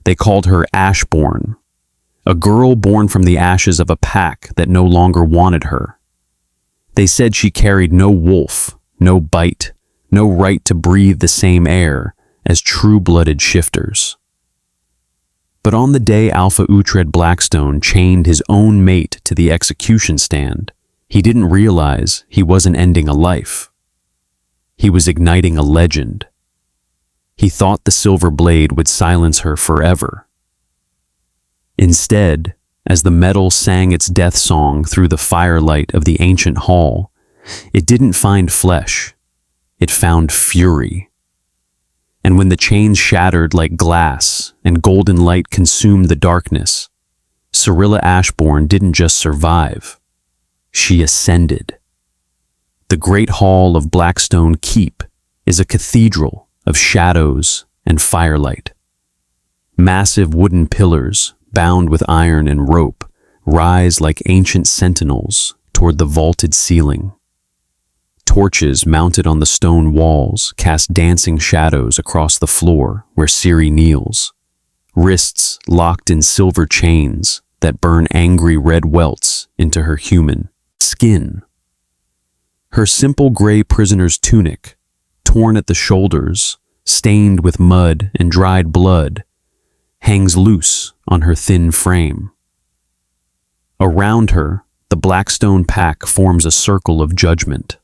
They called her Ashborn, a girl born from the ashes of a pack that no longer wanted her. They said she carried no wolf, no bite, no right to breathe the same air as true-blooded shifters. But on the day Alpha Uhtred Blackstone chained his own mate to the execution stand, he didn't realize he wasn't ending a life. He was igniting a legend. He thought the silver blade would silence her forever. Instead, as the metal sang its death song through the firelight of the ancient hall, it didn't find flesh, it found fury. And when the chains shattered like glass and golden light consumed the darkness, Cirilla Ashborn didn't just survive, she ascended. The great hall of Blackstone Keep is a cathedral of shadows and firelight. Massive wooden pillars, bound with iron and rope, rise like ancient sentinels toward the vaulted ceiling. Torches mounted on the stone walls cast dancing shadows across the floor where Ciri kneels, wrists locked in silver chains that burn angry red welts into her human skin. Her simple gray prisoner's tunic, torn at the shoulders, stained with mud and dried blood, hangs loose on her thin frame. Around her, the Blackstone pack forms a circle of judgment.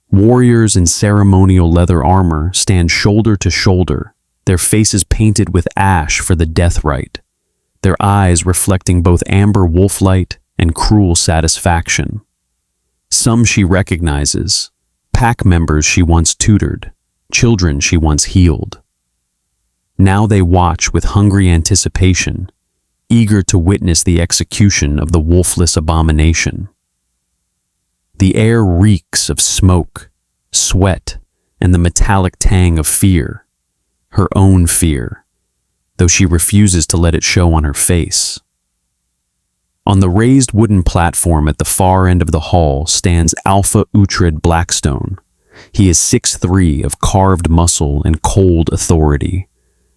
Warriors in ceremonial leather armor stand shoulder to shoulder, their faces painted with ash for the death rite, their eyes reflecting both amber wolflight and cruel satisfaction. Some she recognizes, pack members she once tutored, children she once healed. Now they watch with hungry anticipation, eager to witness the execution of the wolfless abomination. The air reeks of smoke, sweat, and the metallic tang of fear, her own fear, though she refuses to let it show on her face. On the raised wooden platform at the far end of the hall stands Alpha Uhtred Blackstone. He is 6'3" of carved muscle and cold authority,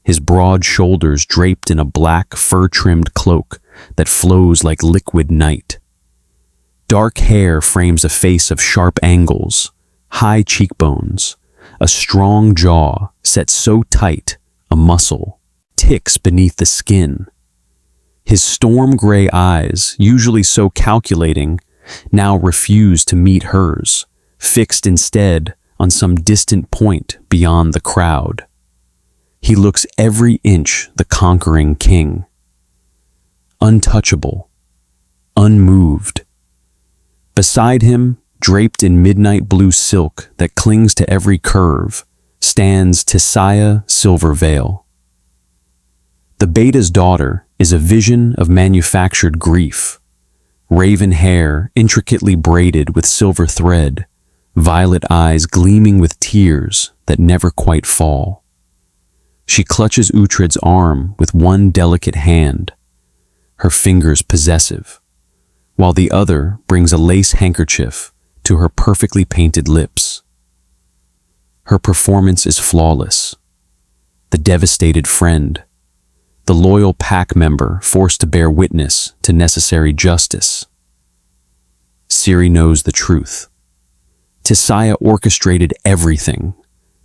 his broad shoulders draped in a black fur-trimmed cloak that flows like liquid night. Dark hair frames a face of sharp angles, high cheekbones, a strong jaw set so tight a muscle ticks beneath the skin. His storm gray eyes, usually so calculating, now refuse to meet hers, fixed instead on some distant point beyond the crowd. He looks every inch the conquering king. Untouchable, unmoved. Beside him, draped in midnight blue silk that clings to every curve, stands Tissaia Silverveil. The Beta's daughter is a vision of manufactured grief. Raven hair intricately braided with silver thread, violet eyes gleaming with tears that never quite fall. She clutches Uhtred's arm with one delicate hand, her fingers possessive, while the other brings a lace handkerchief to her perfectly painted lips. Her performance is flawless. The devastated friend, the loyal pack member forced to bear witness to necessary justice. Ciri knows the truth. Tissaia orchestrated everything.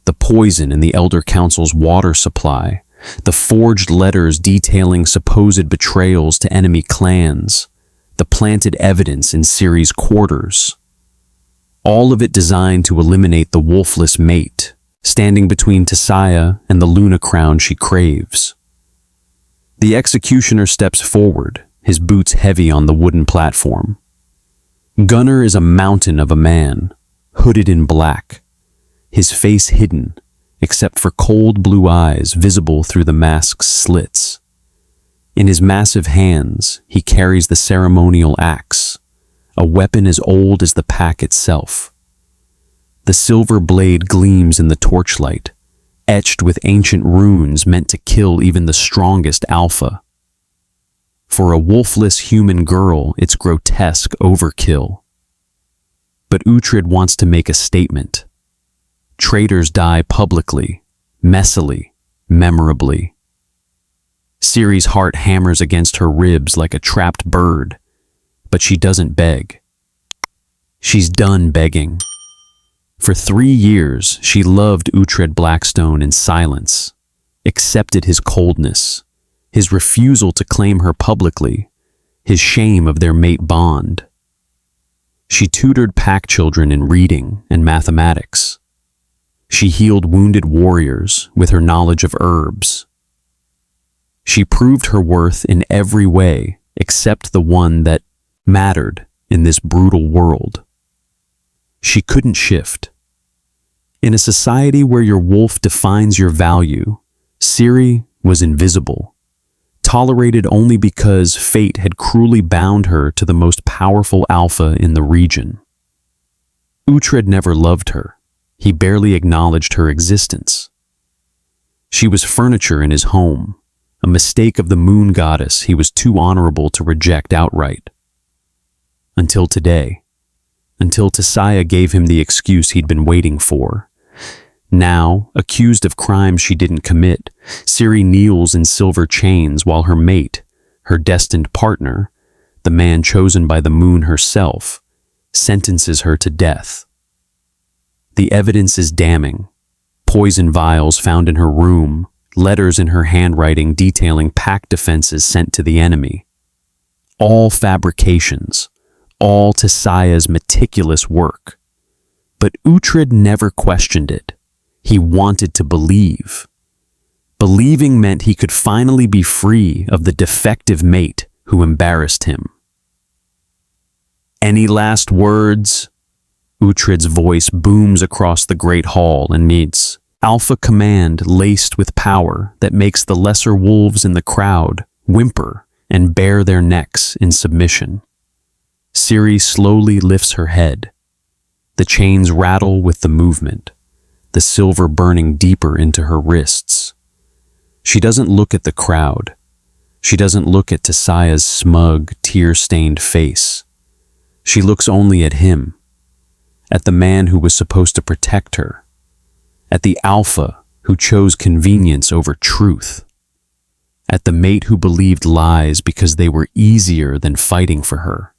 The poison in the Elder Council's water supply, the forged letters detailing supposed betrayals to enemy clans, the planted evidence in Ciri's quarters. All of it designed to eliminate the wolfless mate, standing between Tissaia and the Luna crown she craves. The executioner steps forward, his boots heavy on the wooden platform. Gunnar is a mountain of a man, hooded in black, his face hidden, except for cold blue eyes visible through the mask's slits. In his massive hands, he carries the ceremonial axe, a weapon as old as the pack itself. The silver blade gleams in the torchlight, etched with ancient runes meant to kill even the strongest alpha. For a wolfless human girl, it's grotesque overkill. But Uhtred wants to make a statement. Traitors die publicly, messily, memorably. Ciri's heart hammers against her ribs like a trapped bird, but she doesn't beg. She's done begging. For 3 years, she loved Uhtred Blackstone in silence, accepted his coldness, his refusal to claim her publicly, his shame of their mate bond. She tutored pack children in reading and mathematics. She healed wounded warriors with her knowledge of herbs. She proved her worth in every way except the one that mattered in this brutal world. She couldn't shift. In a society where your wolf defines your value, Ciri was invisible, tolerated only because fate had cruelly bound her to the most powerful alpha in the region. Uhtred never loved her. He barely acknowledged her existence. She was furniture in his home, a mistake of the moon goddess he was too honorable to reject outright. Until today. Until Tissaia gave him the excuse he'd been waiting for. Now, accused of crimes she didn't commit, Ciri kneels in silver chains while her mate, her destined partner, the man chosen by the moon herself, sentences her to death. The evidence is damning. Poison vials found in her room, letters in her handwriting detailing pack defenses sent to the enemy. All fabrications, all Tissaia's meticulous work. But Uhtred never questioned it. He wanted to believe. Believing meant he could finally be free of the defective mate who embarrassed him. Any last words? Uhtred's voice booms across the great hall and meets alpha command laced with power that makes the lesser wolves in the crowd whimper and bare their necks in submission. Ciri slowly lifts her head. The chains rattle with the movement, the silver burning deeper into her wrists. She doesn't look at the crowd. She doesn't look at Tissaia's smug, tear-stained face. She looks only at him, at the man who was supposed to protect her, at the alpha who chose convenience over truth, at the mate who believed lies because they were easier than fighting for her.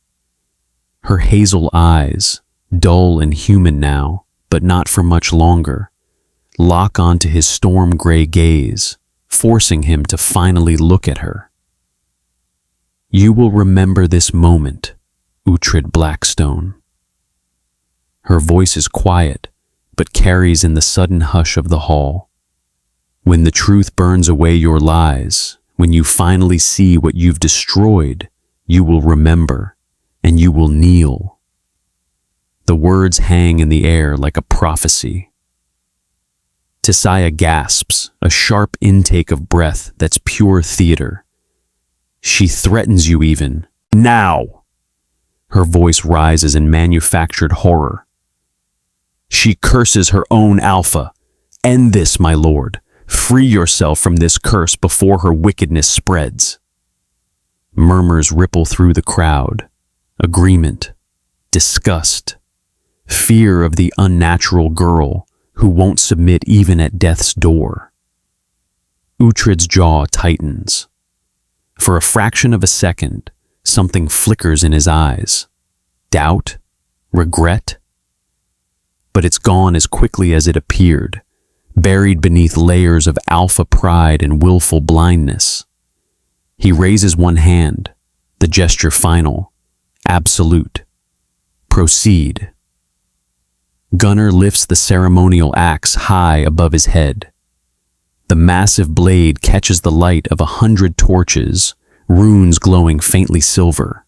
Her hazel eyes, dull and human now, but not for much longer, lock onto his storm-gray gaze, forcing him to finally look at her. You will remember this moment, Uhtred Blackstone. Her voice is quiet, but carries in the sudden hush of the hall. When the truth burns away your lies, when you finally see what you've destroyed, you will remember, and you will kneel. The words hang in the air like a prophecy. Tissaia gasps, a sharp intake of breath that's pure theater. She threatens you even. Now! Her voice rises in manufactured horror. She curses her own alpha. End this, my lord. Free yourself from this curse before her wickedness spreads. Murmurs ripple through the crowd. Agreement, disgust, fear of the unnatural girl who won't submit even at death's door. Uhtred's jaw tightens. For a fraction of a second, something flickers in his eyes. Doubt? Regret? But it's gone as quickly as it appeared, buried beneath layers of alpha pride and willful blindness. He raises one hand, the gesture final, absolute. Proceed. Gunnar lifts the ceremonial axe high above his head. The massive blade catches the light of 100 torches, runes glowing faintly silver.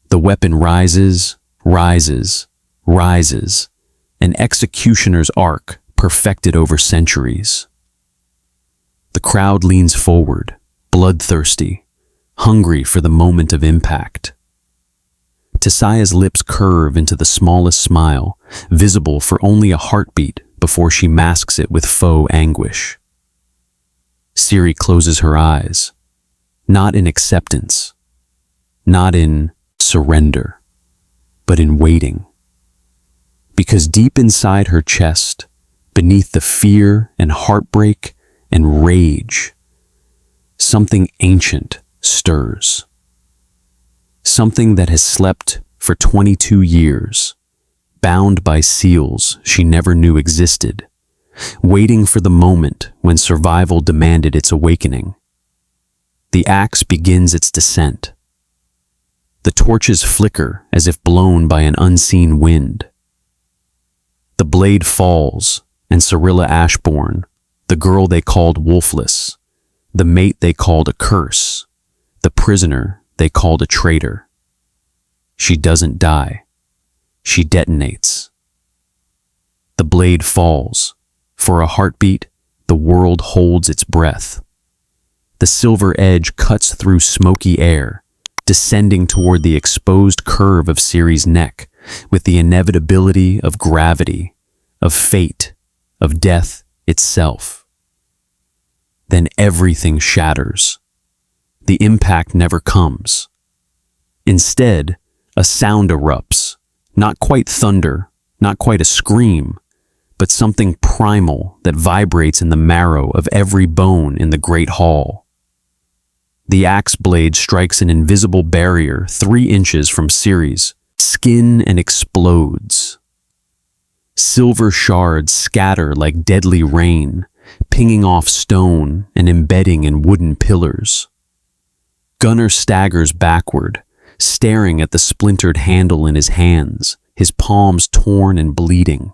The weapon rises, rises, rises, an executioner's arc perfected over centuries. The crowd leans forward, bloodthirsty, hungry for the moment of impact. Tissaia's lips curve into the smallest smile, visible for only a heartbeat before she masks it with faux anguish. Ciri closes her eyes, not in acceptance, not in surrender, but in waiting. Because deep inside her chest, beneath the fear and heartbreak and rage, something ancient stirs. Something that has slept for 22 years, bound by seals she never knew existed, waiting for the moment when survival demanded its awakening. The axe begins its descent. The torches flicker as if blown by an unseen wind. The blade falls, and Cirilla Ashborn, the girl they called Wolfless, the mate they called a curse, the prisoner they called a traitor. She doesn't die. She detonates. The blade falls. For a heartbeat, the world holds its breath. The silver edge cuts through smoky air, descending toward the exposed curve of Ciri's neck, with the inevitability of gravity, of fate, of death itself. Then everything shatters. The impact never comes. Instead, a sound erupts, not quite thunder, not quite a scream, but something primal that vibrates in the marrow of every bone in the great hall. The axe blade strikes an invisible barrier 3 inches from Ciri's skin and explodes. Silver shards scatter like deadly rain, pinging off stone and embedding in wooden pillars. Gunnar staggers backward, staring at the splintered handle in his hands, his palms torn and bleeding.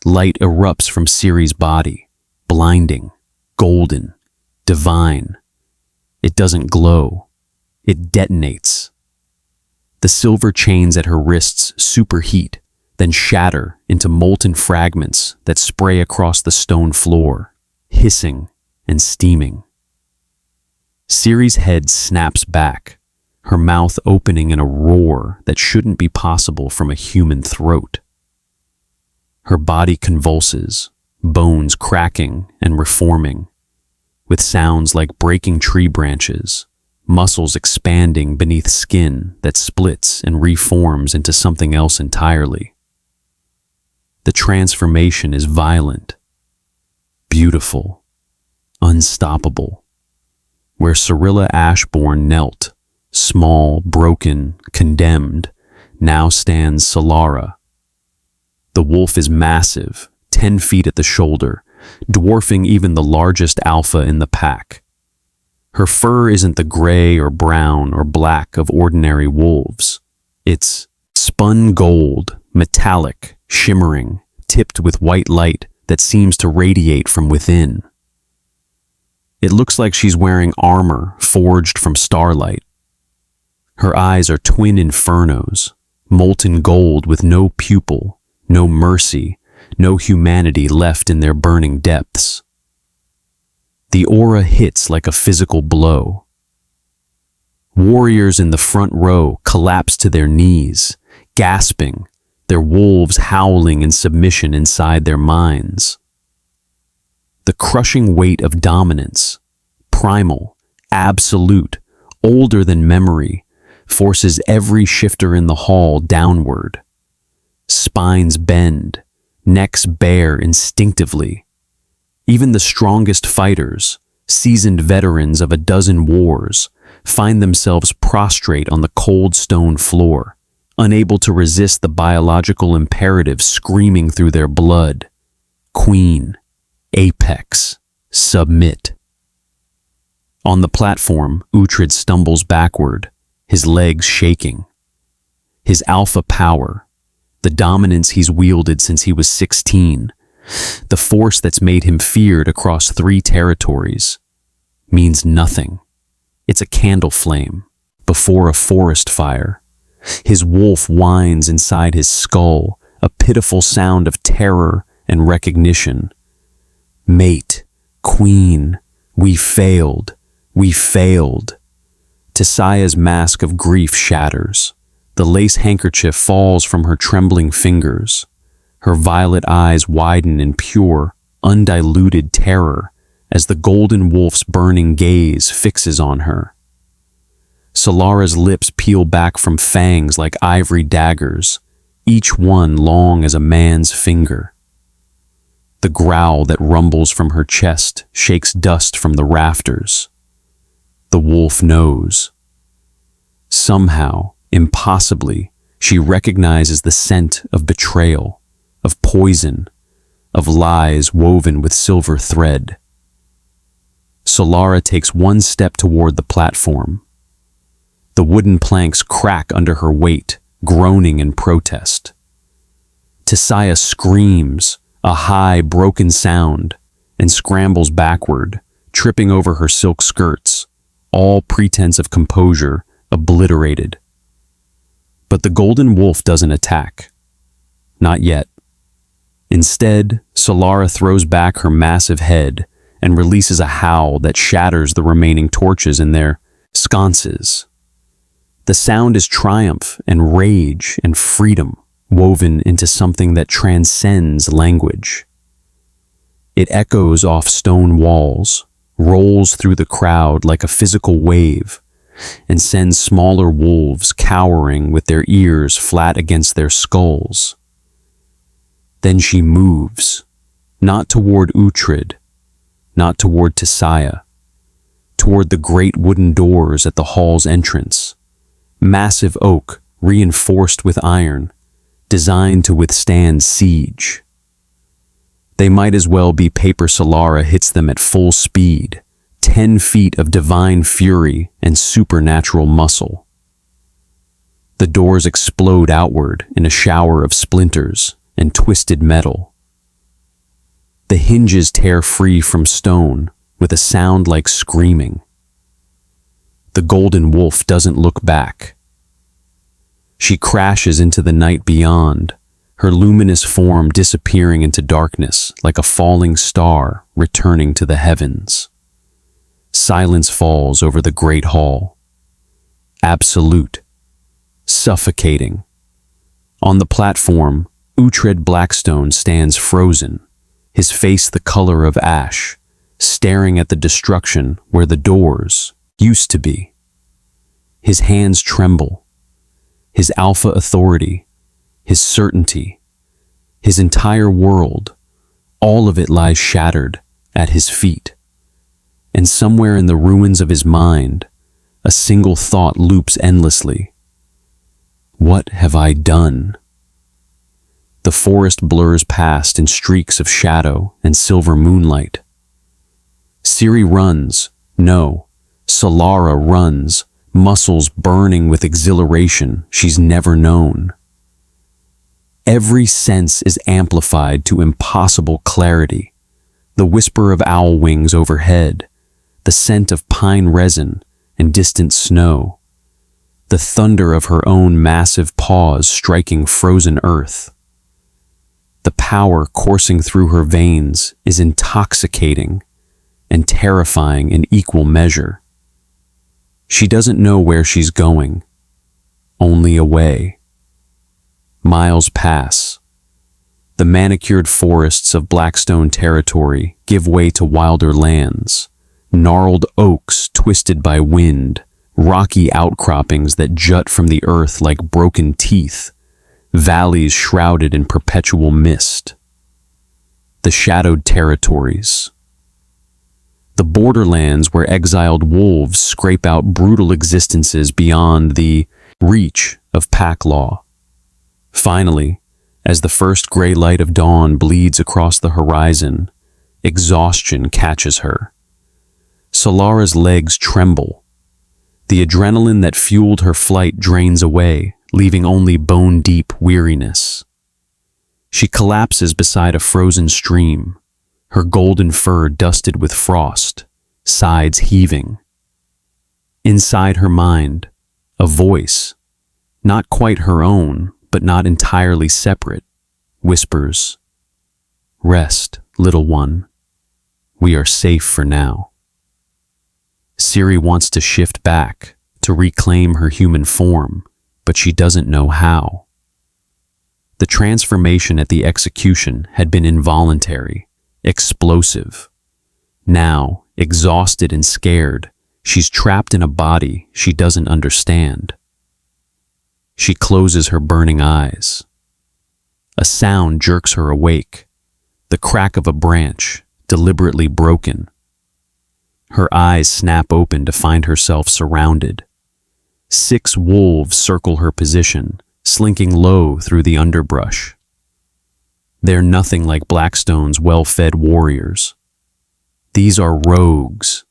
Light erupts from Ciri's body, blinding, golden, divine. It doesn't glow. It detonates. The silver chains at her wrists superheat, then shatter into molten fragments that spray across the stone floor, hissing and steaming. Ciri's head snaps back, her mouth opening in a roar that shouldn't be possible from a human throat. Her body convulses, bones cracking and reforming, with sounds like breaking tree branches, muscles expanding beneath skin that splits and reforms into something else entirely. The transformation is violent, beautiful, unstoppable. Where Cirilla Ashborn knelt, small, broken, condemned, now stands Solara. The wolf is massive, 10 feet at the shoulder, dwarfing even the largest alpha in the pack. Her fur isn't the gray or brown or black of ordinary wolves. It's spun gold, metallic, shimmering, tipped with white light that seems to radiate from within. It looks like she's wearing armor forged from starlight. Her eyes are twin infernos, molten gold with no pupil, no mercy, no humanity left in their burning depths. The aura hits like a physical blow. Warriors in the front row collapse to their knees, gasping, their wolves howling in submission inside their minds. The crushing weight of dominance, primal, absolute, older than memory, forces every shifter in the hall downward. Spines bend, necks bare instinctively. Even the strongest fighters, seasoned veterans of a dozen wars, find themselves prostrate on the cold stone floor, unable to resist the biological imperative screaming through their blood. Queen, apex, submit. On the platform, Uhtred stumbles backward, his legs shaking. His alpha power, the dominance he's wielded since he was 16, the force that's made him feared across 3 territories, means nothing. It's a candle flame before a forest fire. His wolf whines inside his skull, a pitiful sound of terror and recognition. Mate, queen, we failed, we failed. Tissaia's mask of grief shatters. The lace handkerchief falls from her trembling fingers. Her violet eyes widen in pure, undiluted terror as the golden wolf's burning gaze fixes on her. Solara's lips peel back from fangs like ivory daggers, each one long as a man's finger. The growl that rumbles from her chest shakes dust from the rafters. the wolf knows. Somehow, impossibly, she recognizes the scent of betrayal, of poison, of lies woven with silver thread. Solara takes one step toward the platform. The wooden planks crack under her weight, groaning in protest. Tissaia screams, a high, broken sound, and scrambles backward, tripping over her silk skirts, all pretense of composure obliterated. But the golden wolf doesn't attack. Not yet. Instead, Solara throws back her massive head and releases a howl that shatters the remaining torches in their sconces. The sound is triumph and rage and freedom woven into something that transcends language. It echoes off stone walls, rolls through the crowd like a physical wave, and sends smaller wolves cowering with their ears flat against their skulls. Then she moves, not toward Uhtred, not toward Tissaia, toward the great wooden doors at the hall's entrance, massive oak reinforced with iron, designed to withstand siege. They might as well be paper Solara hits them at full speed, 10 feet of divine fury and supernatural muscle. The doors explode outward in a shower of splinters and twisted metal. The hinges tear free from stone with a sound like screaming. The golden wolf doesn't look back. She crashes into the night beyond, her luminous form disappearing into darkness like a falling star returning to the heavens. Silence falls over the great hall. Absolute. Suffocating. On the platform, Uhtred Blackstone stands frozen, his face the color of ash, staring at the destruction where the doors used to be. His hands tremble. His alpha authority, his certainty, his entire world, all of it lies shattered at his feet. And somewhere in the ruins of his mind, a single thought loops endlessly. What have I done? The forest blurs past in streaks of shadow and silver moonlight. Ciri runs, no, Solara runs, muscles burning with exhilaration she's never known. Every sense is amplified to impossible clarity. The whisper of owl wings overhead, the scent of pine resin and distant snow, the thunder of her own massive paws striking frozen earth. The power coursing through her veins is intoxicating and terrifying in equal measure. She doesn't know where she's going, only away. Miles pass. The manicured forests of Blackstone territory give way to wilder lands, gnarled oaks twisted by wind, rocky outcroppings that jut from the earth like broken teeth, valleys shrouded in perpetual mist. The shadowed territories. The borderlands where exiled wolves scrape out brutal existences beyond the reach of pack law. Finally, as the first gray light of dawn bleeds across the horizon, exhaustion catches her. Solara's legs tremble. The adrenaline that fueled her flight drains away, leaving only bone-deep weariness. She collapses beside a frozen stream, her golden fur dusted with frost, sides heaving. Inside her mind, a voice, not quite her own, but not entirely separate, whispers, "Rest, little one. We are safe for now." Ciri wants to shift back, to reclaim her human form, but she doesn't know how. The transformation at the execution had been involuntary, explosive. Now, exhausted and scared, she's trapped in a body she doesn't understand. She closes her burning eyes. A sound jerks her awake, the crack of a branch, deliberately broken. Her eyes snap open to find herself surrounded. 6 wolves circle her position, slinking low through the underbrush. They're nothing like Blackstone's well-fed warriors. These are rogues,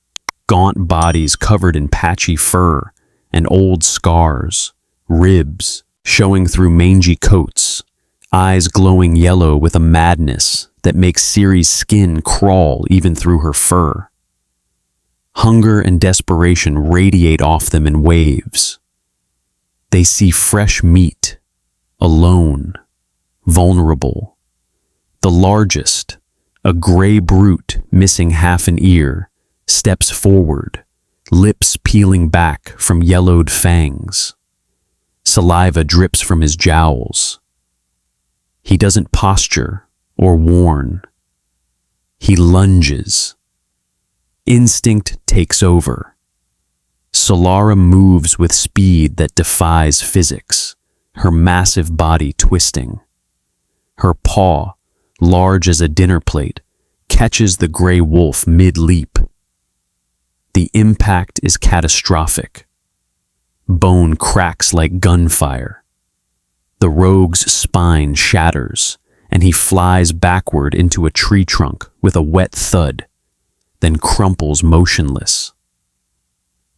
gaunt bodies covered in patchy fur and old scars, ribs showing through mangy coats, eyes glowing yellow with a madness that makes Ciri's skin crawl even through her fur. Hunger and desperation radiate off them in waves. They see fresh meat, alone, vulnerable. The largest, a gray brute missing half an ear, steps forward, lips peeling back from yellowed fangs. Saliva drips from his jowls. He doesn't posture or warn. He lunges. Instinct takes over. Solara moves with speed that defies physics, her massive body twisting. Her paw, large as a dinner plate, catches the gray wolf mid-leap. The impact is catastrophic. Bone cracks like gunfire. The rogue's spine shatters, and he flies backward into a tree trunk with a wet thud, then crumples motionless.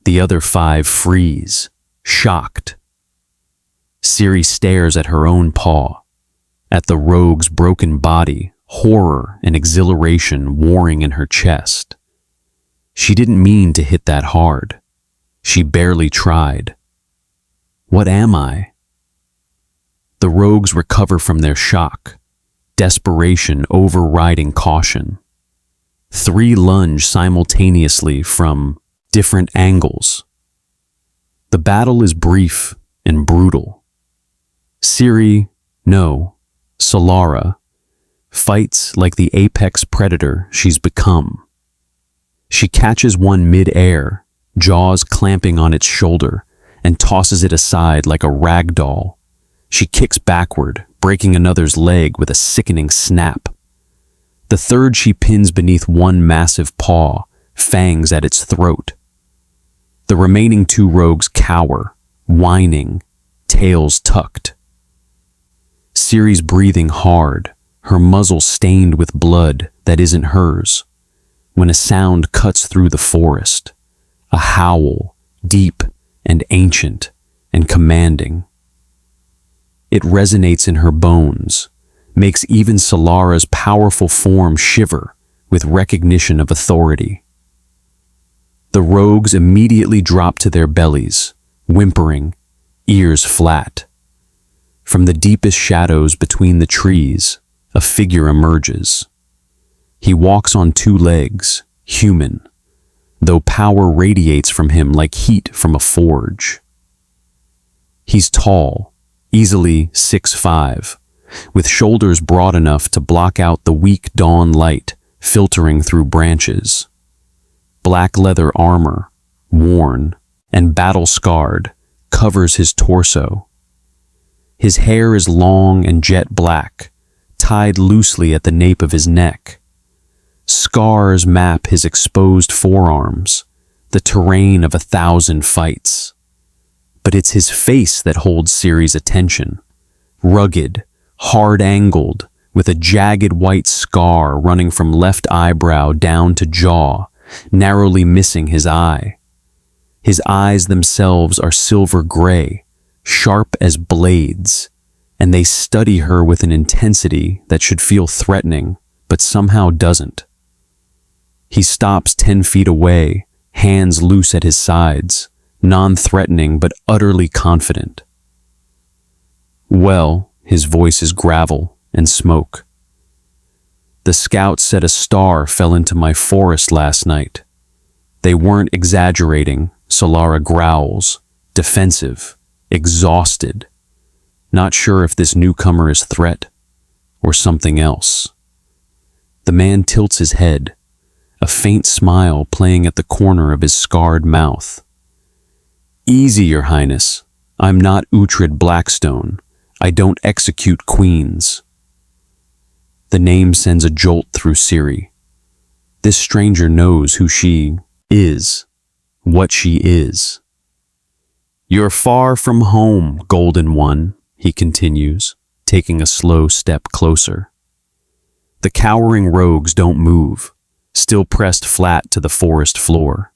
The other 5 freeze, shocked. Ciri stares at her own paw, at the rogue's broken body, horror and exhilaration warring in her chest. She didn't mean to hit that hard. She barely tried. What am I? The rogues recover from their shock, desperation overriding caution. 3 lunge simultaneously from different angles. The battle is brief and brutal. Solara fights like the apex predator she's become. She catches one mid-air, jaws clamping on its shoulder, and tosses it aside like a rag doll. She kicks backward, breaking another's leg with a sickening snap. The third she pins beneath one massive paw, fangs at its throat. The remaining 2 rogues cower, whining, tails tucked. Ciri's breathing hard, her muzzle stained with blood that isn't hers, when a sound cuts through the forest, a howl, deep and ancient and commanding. It resonates in her bones, makes even Solara's powerful form shiver with recognition of authority. The rogues immediately drop to their bellies, whimpering, ears flat. From the deepest shadows between the trees, a figure emerges. He walks on 2 legs, human, though power radiates from him like heat from a forge. He's tall, easily 6'5", with shoulders broad enough to block out the weak dawn light filtering through branches. Black leather armor, worn and battle-scarred, covers his torso. His hair is long and jet black, tied loosely at the nape of his neck. Scars map his exposed forearms, the terrain of 1,000 fights. But it's his face that holds Ciri's attention. Rugged, hard-angled, with a jagged white scar running from left eyebrow down to jaw, narrowly missing his eye. His eyes themselves are silver gray, sharp as blades, and they study her with an intensity that should feel threatening, but somehow doesn't. He stops 10 feet away, hands loose at his sides, non-threatening but utterly confident. Well, his voice is gravel and smoke. The scouts said a star fell into my forest last night. They weren't exaggerating, Solara growls, defensive, exhausted, not sure if this newcomer is threat or something else. The man tilts his head, a faint smile playing at the corner of his scarred mouth. Easy, Your Highness. I'm not Uhtred Blackstone. I don't execute queens. The name sends a jolt through Ciri. This stranger knows who she is what she is. You're far from home, Golden One, he continues, taking a slow step closer. The cowering rogues don't move, still pressed flat to the forest floor.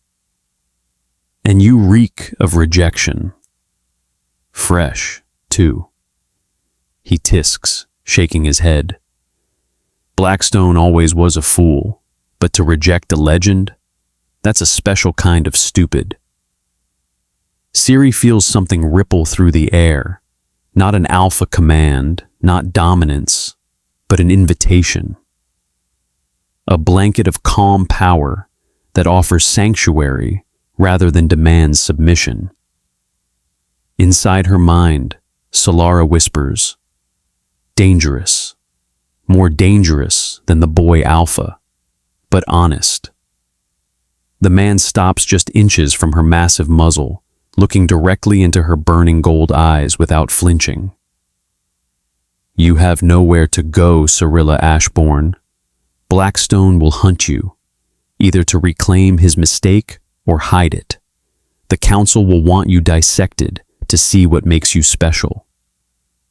And you reek of rejection. Fresh, too. He tisks, shaking his head. Blackstone always was a fool, but to reject a legend, that's a special kind of stupid. Ciri feels something ripple through the air, not an alpha command, not dominance, but an invitation. A blanket of calm power that offers sanctuary rather than demands submission. Inside her mind, Solara whispers, dangerous, more dangerous than the boy alpha, but honest. The man stops just inches from her massive muzzle, looking directly into her burning gold eyes without flinching. You have nowhere to go, Cirilla Ashborn. Blackstone will hunt you, either to reclaim his mistake or hide it. The council will want you dissected to see what makes you special.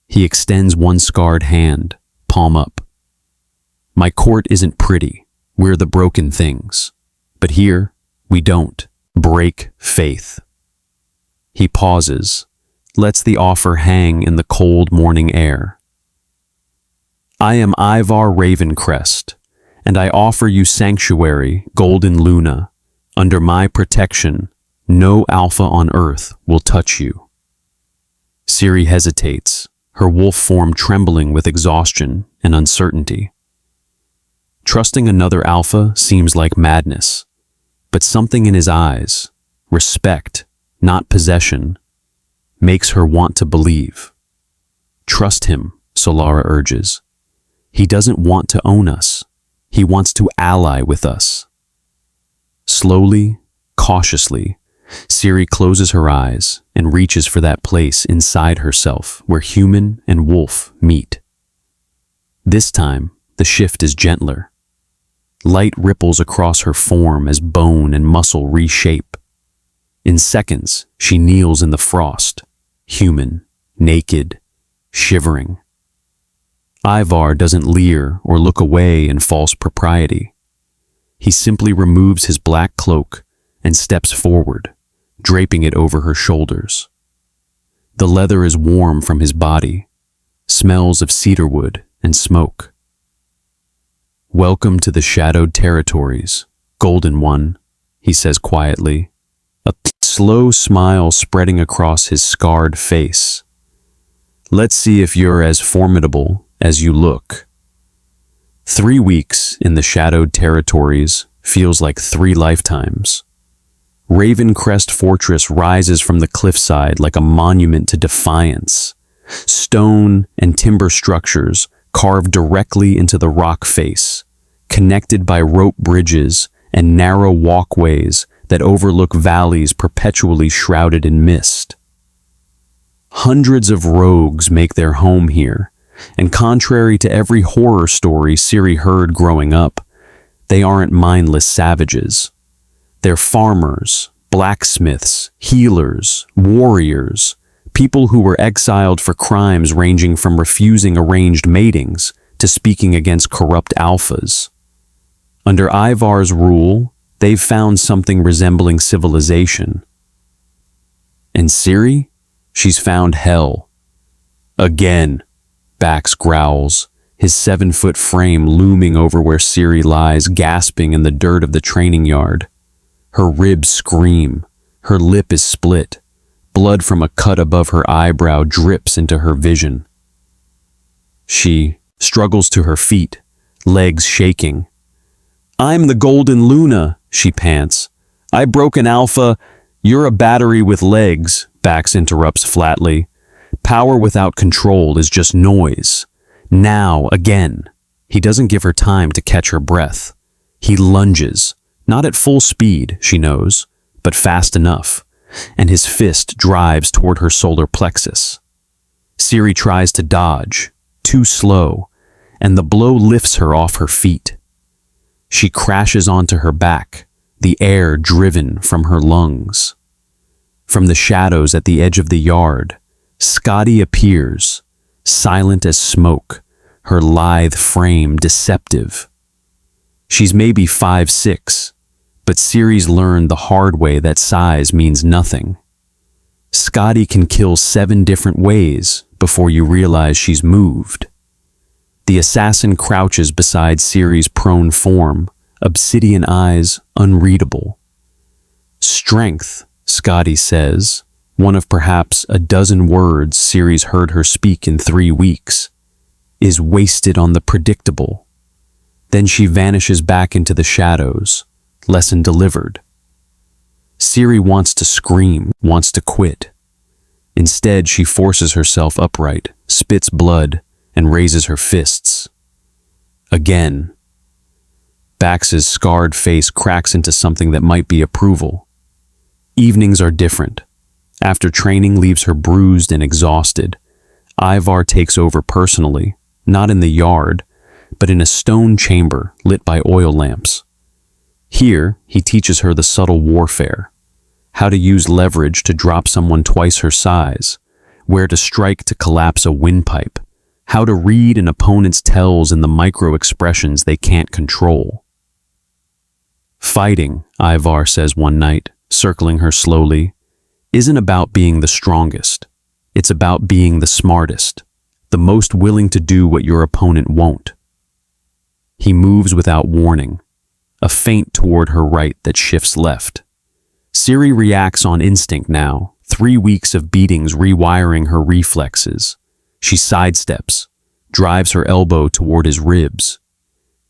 He extends one scarred hand, palm up. My court isn't pretty, we're the broken things. But here, we don't break faith. He pauses, lets the offer hang in the cold morning air. I am Ivar Ravencrest, and I offer you sanctuary, Golden Luna. Under my protection, no alpha on earth will touch you. Ciri hesitates, her wolf form trembling with exhaustion and uncertainty. Trusting another alpha seems like madness, but something in his eyes, respect, not possession, makes her want to believe. Trust him, Solara urges. He doesn't want to own us. He wants to ally with us. Slowly, cautiously, Ciri closes her eyes and reaches for that place inside herself where human and wolf meet. This time, the shift is gentler. Light ripples across her form as bone and muscle reshape. In seconds, she kneels in the frost, human, naked, shivering. Ivar doesn't leer or look away in false propriety. He simply removes his black cloak and steps forward, draping it over her shoulders. The leather is warm from his body, smells of cedarwood and smoke. Welcome to the shadowed territories, Golden One, he says quietly, a slow smile spreading across his scarred face. Let's see if you're as formidable as you look. 3 weeks in the shadowed territories feels like 3 lifetimes. Ravencrest Fortress rises from the cliffside like a monument to defiance. Stone and timber structures carved directly into the rock face, connected by rope bridges and narrow walkways that overlook valleys perpetually shrouded in mist. Hundreds of rogues make their home here, and contrary to every horror story Ciri heard growing up, they aren't mindless savages. They're farmers, blacksmiths, healers, warriors, people who were exiled for crimes ranging from refusing arranged matings to speaking against corrupt alphas. Under Ivar's rule, they've found something resembling civilization. And Ciri? She's found hell. Again, Bax growls, his 7-foot frame looming over where Ciri lies gasping in the dirt of the training yard. Her ribs scream, her lip is split, blood from a cut above her eyebrow drips into her vision. She struggles to her feet, legs shaking. I'm the Golden Luna, she pants. I broke an alpha. You're a battery with legs, Bax interrupts flatly. Power without control is just noise. Now, again. He doesn't give her time to catch her breath. He lunges, not at full speed, she knows, but fast enough, and his fist drives toward her solar plexus. Ciri tries to dodge, too slow, and the blow lifts her off her feet. She crashes onto her back, the air driven from her lungs. From the shadows at the edge of the yard, Scotty appears, silent as smoke, her lithe frame deceptive. She's maybe 5'6", but Ciri's learned the hard way that size means nothing. Scotty can kill 7 different ways before you realize she's moved. The assassin crouches beside Ciri's prone form, obsidian eyes unreadable. Strength, Scotty says, one of perhaps a dozen words Ciri's heard her speak in 3 weeks, is wasted on the predictable. Then she vanishes back into the shadows, lesson delivered. Ciri wants to scream, wants to quit. Instead, she forces herself upright, spits blood, and raises her fists. Again. Bax's scarred face cracks into something that might be approval. Evenings are different. After training leaves her bruised and exhausted, Ivar takes over personally, not in the yard, but in a stone chamber lit by oil lamps. Here, he teaches her the subtle warfare, how to use leverage to drop someone twice her size, where to strike to collapse a windpipe, how to read an opponent's tells in the micro-expressions they can't control. Fighting, Ivar says one night, circling her slowly, isn't about being the strongest. It's about being the smartest, the most willing to do what your opponent won't. He moves without warning, a feint toward her right that shifts left. Ciri reacts on instinct now, 3 weeks of beatings rewiring her reflexes. She sidesteps, drives her elbow toward his ribs.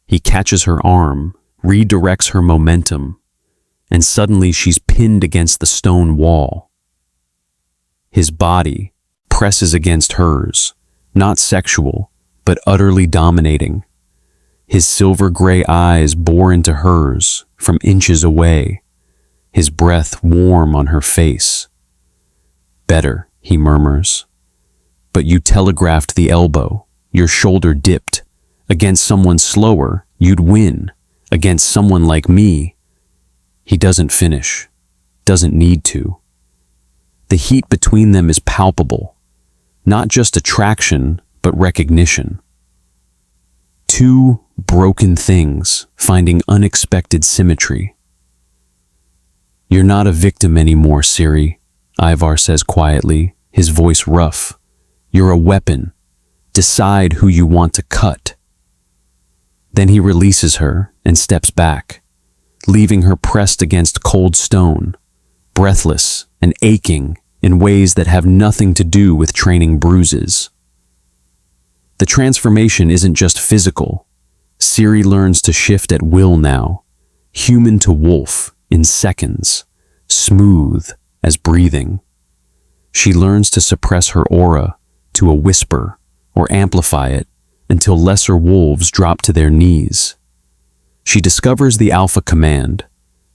He catches her arm, redirects her momentum, and suddenly she's pinned against the stone wall. His body presses against hers, not sexual, but utterly dominating. His silver-gray eyes bore into hers from inches away, his breath warm on her face. "Better," he murmurs. "But you telegraphed the elbow, your shoulder dipped. Against someone slower, you'd win. Against someone like me." He doesn't finish, doesn't need to. The heat between them is palpable, not just attraction, but recognition. 2 broken things finding unexpected symmetry. "You're not a victim anymore, Ciri," Ivar says quietly, his voice rough. "You're a weapon. Decide who you want to cut." Then he releases her and steps back, leaving her pressed against cold stone, breathless and aching in ways that have nothing to do with training bruises. The transformation isn't just physical. Ciri learns to shift at will now, human to wolf in seconds, smooth as breathing. She learns to suppress her aura to a whisper or amplify it until lesser wolves drop to their knees. She discovers the alpha command,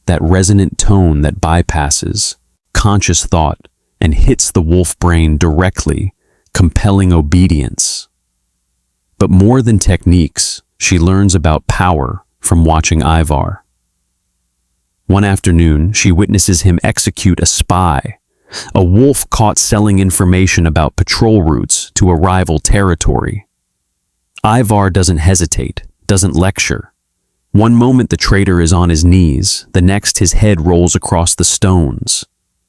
that resonant tone that bypasses conscious thought and hits the wolf brain directly, compelling obedience. But more than techniques, she learns about power from watching Ivar. One afternoon, she witnesses him execute a spy, a wolf caught selling information about patrol routes to a rival territory. Ivar doesn't hesitate, doesn't lecture. One moment the traitor is on his knees, the next his head rolls across the stones.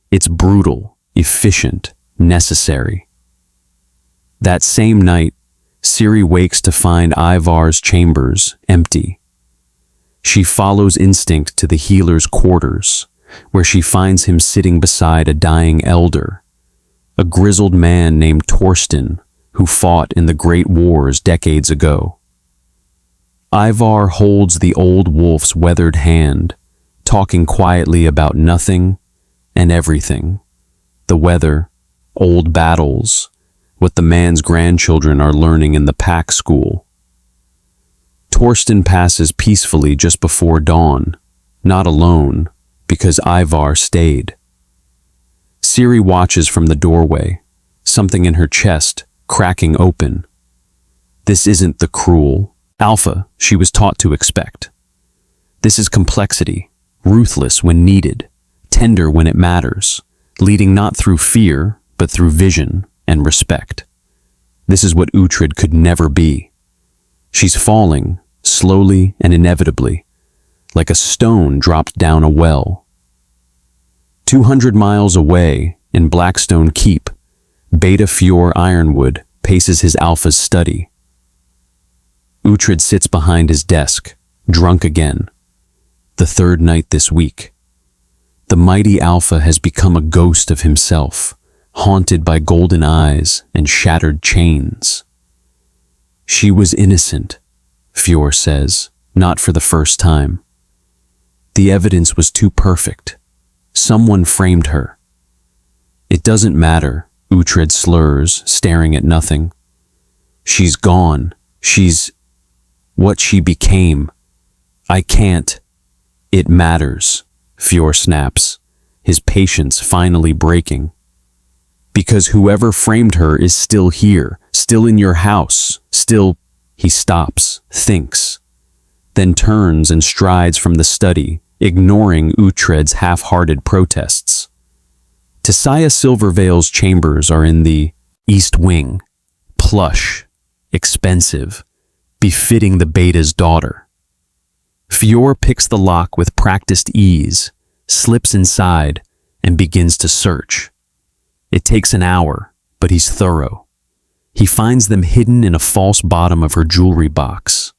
It's brutal, efficient, necessary. That same night, Ciri wakes to find Ivar's chambers empty. She follows instinct to the healer's quarters, where she finds him sitting beside a dying elder, a grizzled man named Torsten, who fought in the Great Wars decades ago. Ivar holds the old wolf's weathered hand, talking quietly about nothing and everything. The weather, old battles, what the man's grandchildren are learning in the pack school. Torsten passes peacefully just before dawn, not alone, because Ivar stayed. Ciri watches from the doorway, something in her chest cracking open. This isn't the cruel alpha she was taught to expect. This is complexity, ruthless when needed, tender when it matters, leading not through fear, but through vision and respect. This is what Uhtred could never be. She's falling, slowly and inevitably, like a stone dropped down a well. 200 miles away, in Blackstone Keep, Beta Fior Ironwood paces his alpha's study. Uhtred sits behind his desk, drunk again. The third night this week. The mighty alpha has become a ghost of himself, haunted by golden eyes and shattered chains. She was innocent, Fior says, not for the first time. The evidence was too perfect. Someone framed her. It doesn't matter, Uhtred slurs, staring at nothing. She's gone. She's what she became. I can't. It matters, Fior snaps, his patience finally breaking. Because whoever framed her is still here, still in your house, still... He stops, thinks, then turns and strides from the study, ignoring Uhtred's half-hearted protests. Tissaia Silverveil's chambers are in the East Wing, plush, expensive, befitting the Beta's daughter. Fior picks the lock with practiced ease, slips inside, and begins to search. It takes an hour, but he's thorough. He finds them hidden in a false bottom of her jewelry box.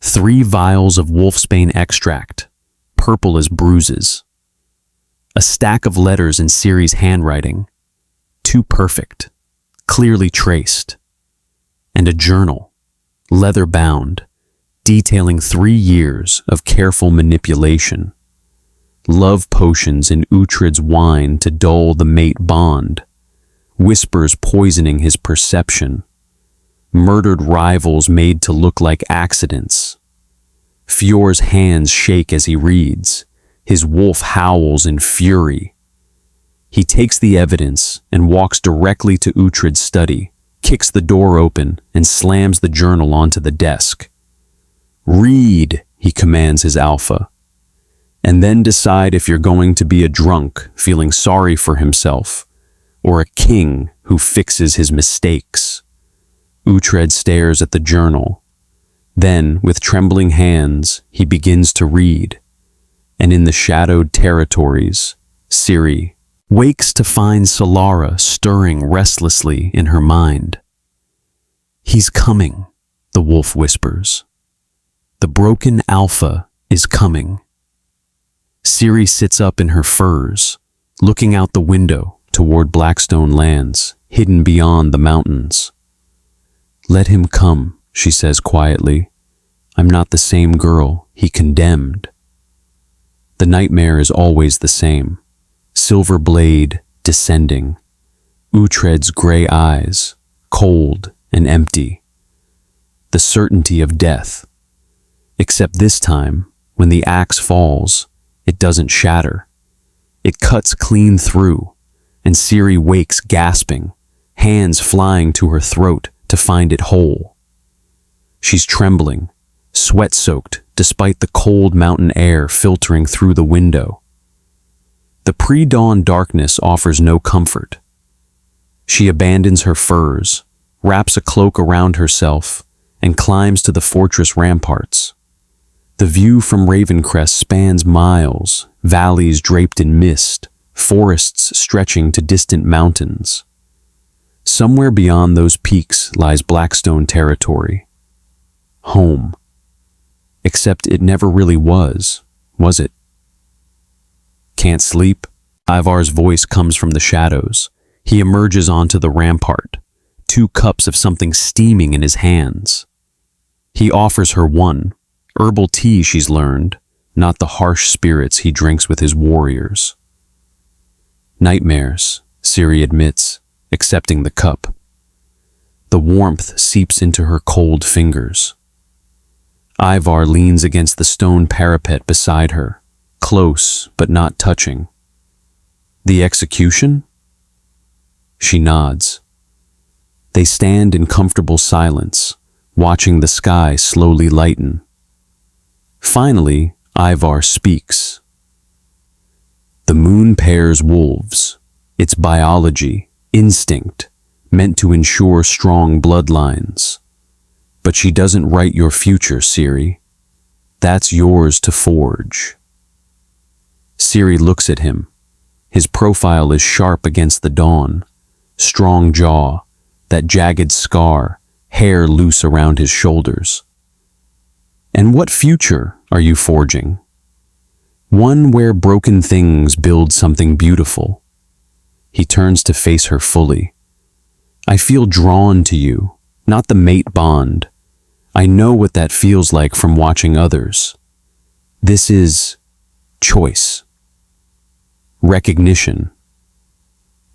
3 vials of wolfsbane extract, purple as bruises. A stack of letters in Ciri's handwriting, too perfect, clearly traced. And a journal, leather-bound, detailing 3 years of careful manipulation. Love potions in Uhtred's wine to dull the mate bond. Whispers poisoning his perception. Murdered rivals made to look like accidents. Fior's hands shake as he reads. His wolf howls in fury. He takes the evidence and walks directly to Uhtred's study, kicks the door open, and slams the journal onto the desk. Read, he commands his alpha, and then decide if you're going to be a drunk feeling sorry for himself, or a king who fixes his mistakes. Uhtred stares at the journal. Then, with trembling hands, he begins to read. And in the shadowed territories, Ciri wakes to find Solara stirring restlessly in her mind. He's coming, the wolf whispers. The broken alpha is coming. Ciri sits up in her furs, looking out the window toward Blackstone lands, hidden beyond the mountains. Let him come, she says quietly. I'm not the same girl he condemned. The nightmare is always the same. Silver blade descending. Uhtred's gray eyes, cold and empty. The certainty of death. Except this time, when the axe falls, it doesn't shatter. It cuts clean through, and Ciri wakes gasping, hands flying to her throat to find it whole. She's trembling, sweat-soaked despite the cold mountain air filtering through the window. The pre-dawn darkness offers no comfort. She abandons her furs, wraps a cloak around herself, and climbs to the fortress ramparts. The view from Ravencrest spans miles, valleys draped in mist, forests stretching to distant mountains. Somewhere beyond those peaks lies Blackstone territory. Home. Except it never really was it? Can't sleep? Ivar's voice comes from the shadows. He emerges onto the rampart, 2 cups of something steaming in his hands. He offers her one, herbal tea she's learned, not the harsh spirits he drinks with his warriors. Nightmares, Ciri admits, accepting the cup. The warmth seeps into her cold fingers. Ivar leans against the stone parapet beside her, close but not touching. The execution? She nods. They stand in comfortable silence, watching the sky slowly lighten. Finally, Ivar speaks. The moon pairs wolves. Its biology, instinct, meant to ensure strong bloodlines. But she doesn't write your future, Ciri. That's yours to forge. Ciri looks at him. His profile is sharp against the dawn. Strong jaw, that jagged scar, hair loose around his shoulders. And what future are you forging? One where broken things build something beautiful. He turns to face her fully. I feel drawn to you, not the mate bond. I know what that feels like from watching others. This is choice. Recognition.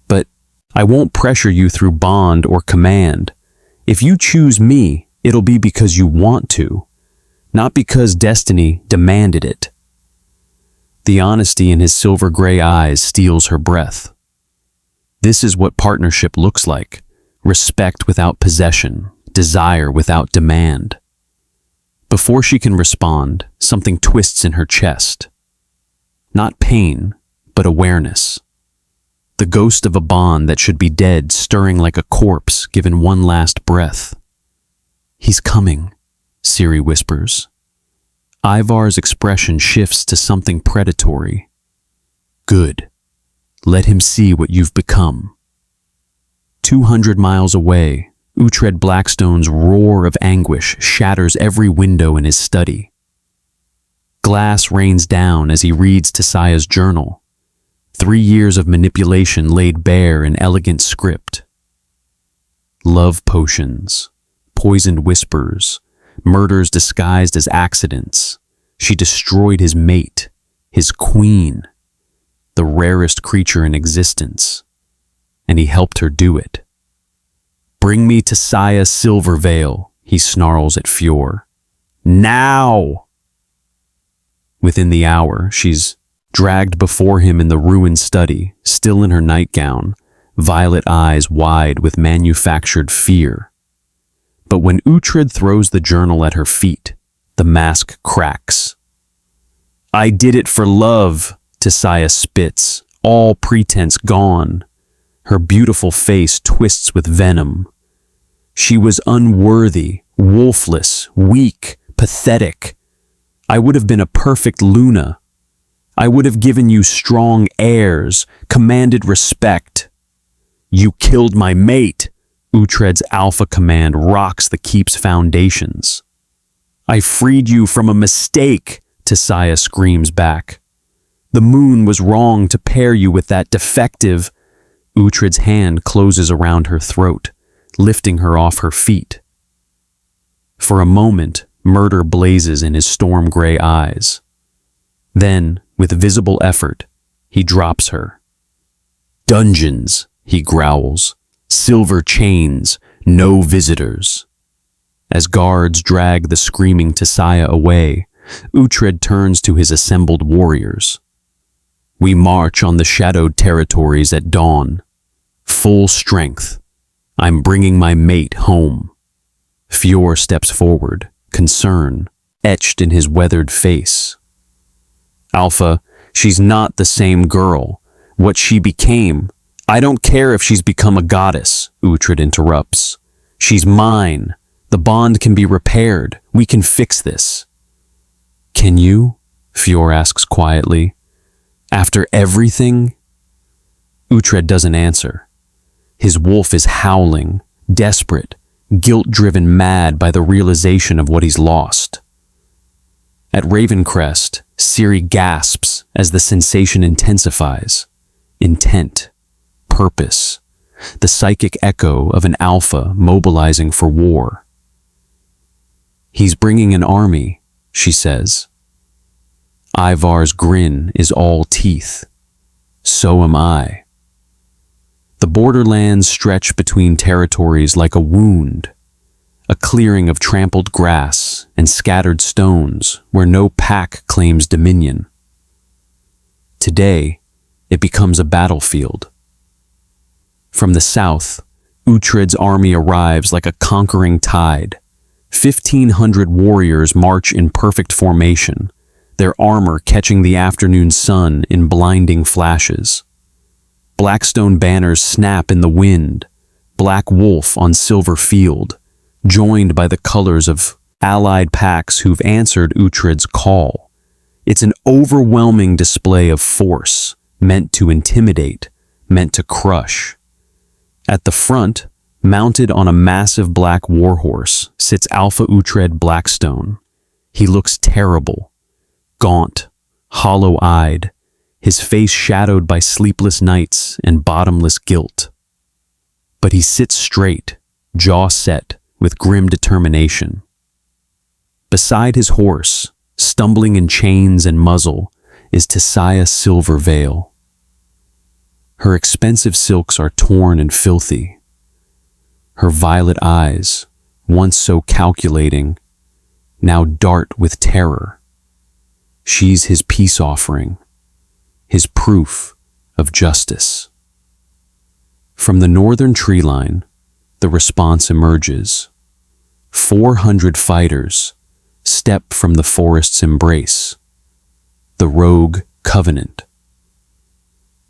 But I won't pressure you through bond or command. If you choose me, it'll be because you want to, not because destiny demanded it. The honesty in his silver gray eyes steals her breath. This is what partnership looks like. Respect without possession, desire without demand. Before she can respond, something twists in her chest. Not pain, but awareness. The ghost of a bond that should be dead, stirring like a corpse given one last breath. He's coming, Ciri whispers. Ivar's expression shifts to something predatory. Good. Let him see what you've become. 200 miles away, Uhtred Blackstone's roar of anguish shatters every window in his study. Glass rains down as he reads Tissaia's journal. 3 years of manipulation laid bare in elegant script. Love potions, poisoned whispers, murders disguised as accidents. She destroyed his mate, his queen, the rarest creature in existence, and he helped her do it. Bring me Tissaia Silverveil, he snarls at Fjord. Now! Within the hour, she's dragged before him in the ruined study, still in her nightgown, violet eyes wide with manufactured fear. But when Uhtred throws the journal at her feet, the mask cracks. I did it for love, Tissaia spits, all pretense gone. Her beautiful face twists with venom. She was unworthy, wolfless, weak, pathetic. I would have been a perfect Luna. I would have given you strong heirs, commanded respect. You killed my mate. Uhtred's alpha command rocks the keep's foundations. I freed you from a mistake, Tissaia screams back. The moon was wrong to pair you with that defective. Uhtred's hand closes around her throat, lifting her off her feet. For a moment, murder blazes in his storm-gray eyes. Then, with visible effort, he drops her. Dungeons, he growls. Silver chains, no visitors. As guards drag the screaming Tissaia away, Uhtred turns to his assembled warriors. We march on the shadowed territories at dawn. Full strength. I'm bringing my mate home. Fjord steps forward, concern etched in his weathered face. Alpha, she's not the same girl. What she became. I don't care if she's become a goddess, Uhtred interrupts. She's mine. The bond can be repaired. We can fix this. Can you? Fjord asks quietly. After everything? Uhtred doesn't answer. His wolf is howling, desperate, guilt-driven mad by the realization of what he's lost. At Ravencrest, Ciri gasps as the sensation intensifies. Intent, purpose, the psychic echo of an alpha mobilizing for war. He's bringing an army, she says. Ivar's grin is all teeth. So am I. The borderlands stretch between territories like a wound, a clearing of trampled grass and scattered stones where no pack claims dominion. Today, it becomes a battlefield. From the south, Uhtred's army arrives like a conquering tide. 1,500 warriors march in perfect formation, their armor catching the afternoon sun in blinding flashes. Blackstone banners snap in the wind, black wolf on silver field, joined by the colors of allied packs who've answered Uhtred's call. It's an overwhelming display of force, meant to intimidate, meant to crush. At the front, mounted on a massive black warhorse, sits Alpha Uhtred Blackstone. He looks terrible, gaunt, hollow-eyed, his face shadowed by sleepless nights and bottomless guilt. But he sits straight, jaw set, with grim determination. Beside his horse, stumbling in chains and muzzle, is Tissaia Silverveil. Her expensive silks are torn and filthy. Her violet eyes, once so calculating, now dart with terror. She's his peace offering, his proof of justice. From the northern tree line, the response emerges. 400 fighters step from the forest's embrace, the rogue Covenant.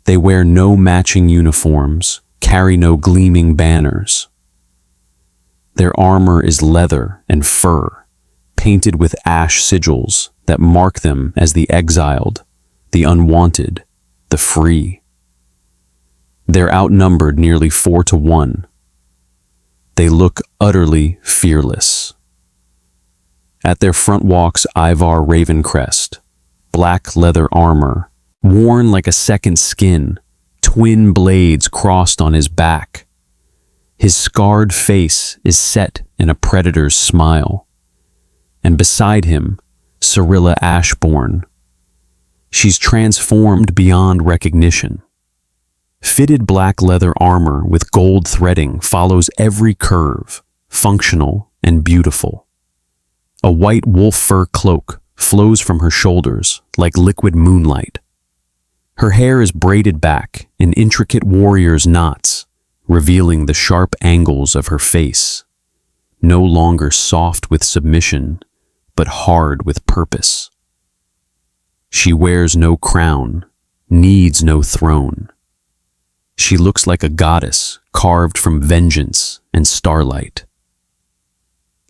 They wear no matching uniforms, carry no gleaming banners. Their armor is leather and fur, painted with ash sigils that mark them as the exiled, the unwanted, the free. They're outnumbered nearly 4-1. They look utterly fearless. At their front walks Ivar Ravencrest, black leather armor, worn like a second skin, twin blades crossed on his back. His scarred face is set in a predator's smile. And beside him, Cirilla Ashborn. She's transformed beyond recognition. Fitted black leather armor with gold threading follows every curve, functional and beautiful. A white wolf fur cloak flows from her shoulders like liquid moonlight. Her hair is braided back in intricate warrior's knots, revealing the sharp angles of her face, no longer soft with submission, but hard with purpose. She wears no crown, needs no throne. She looks like a goddess carved from vengeance and starlight.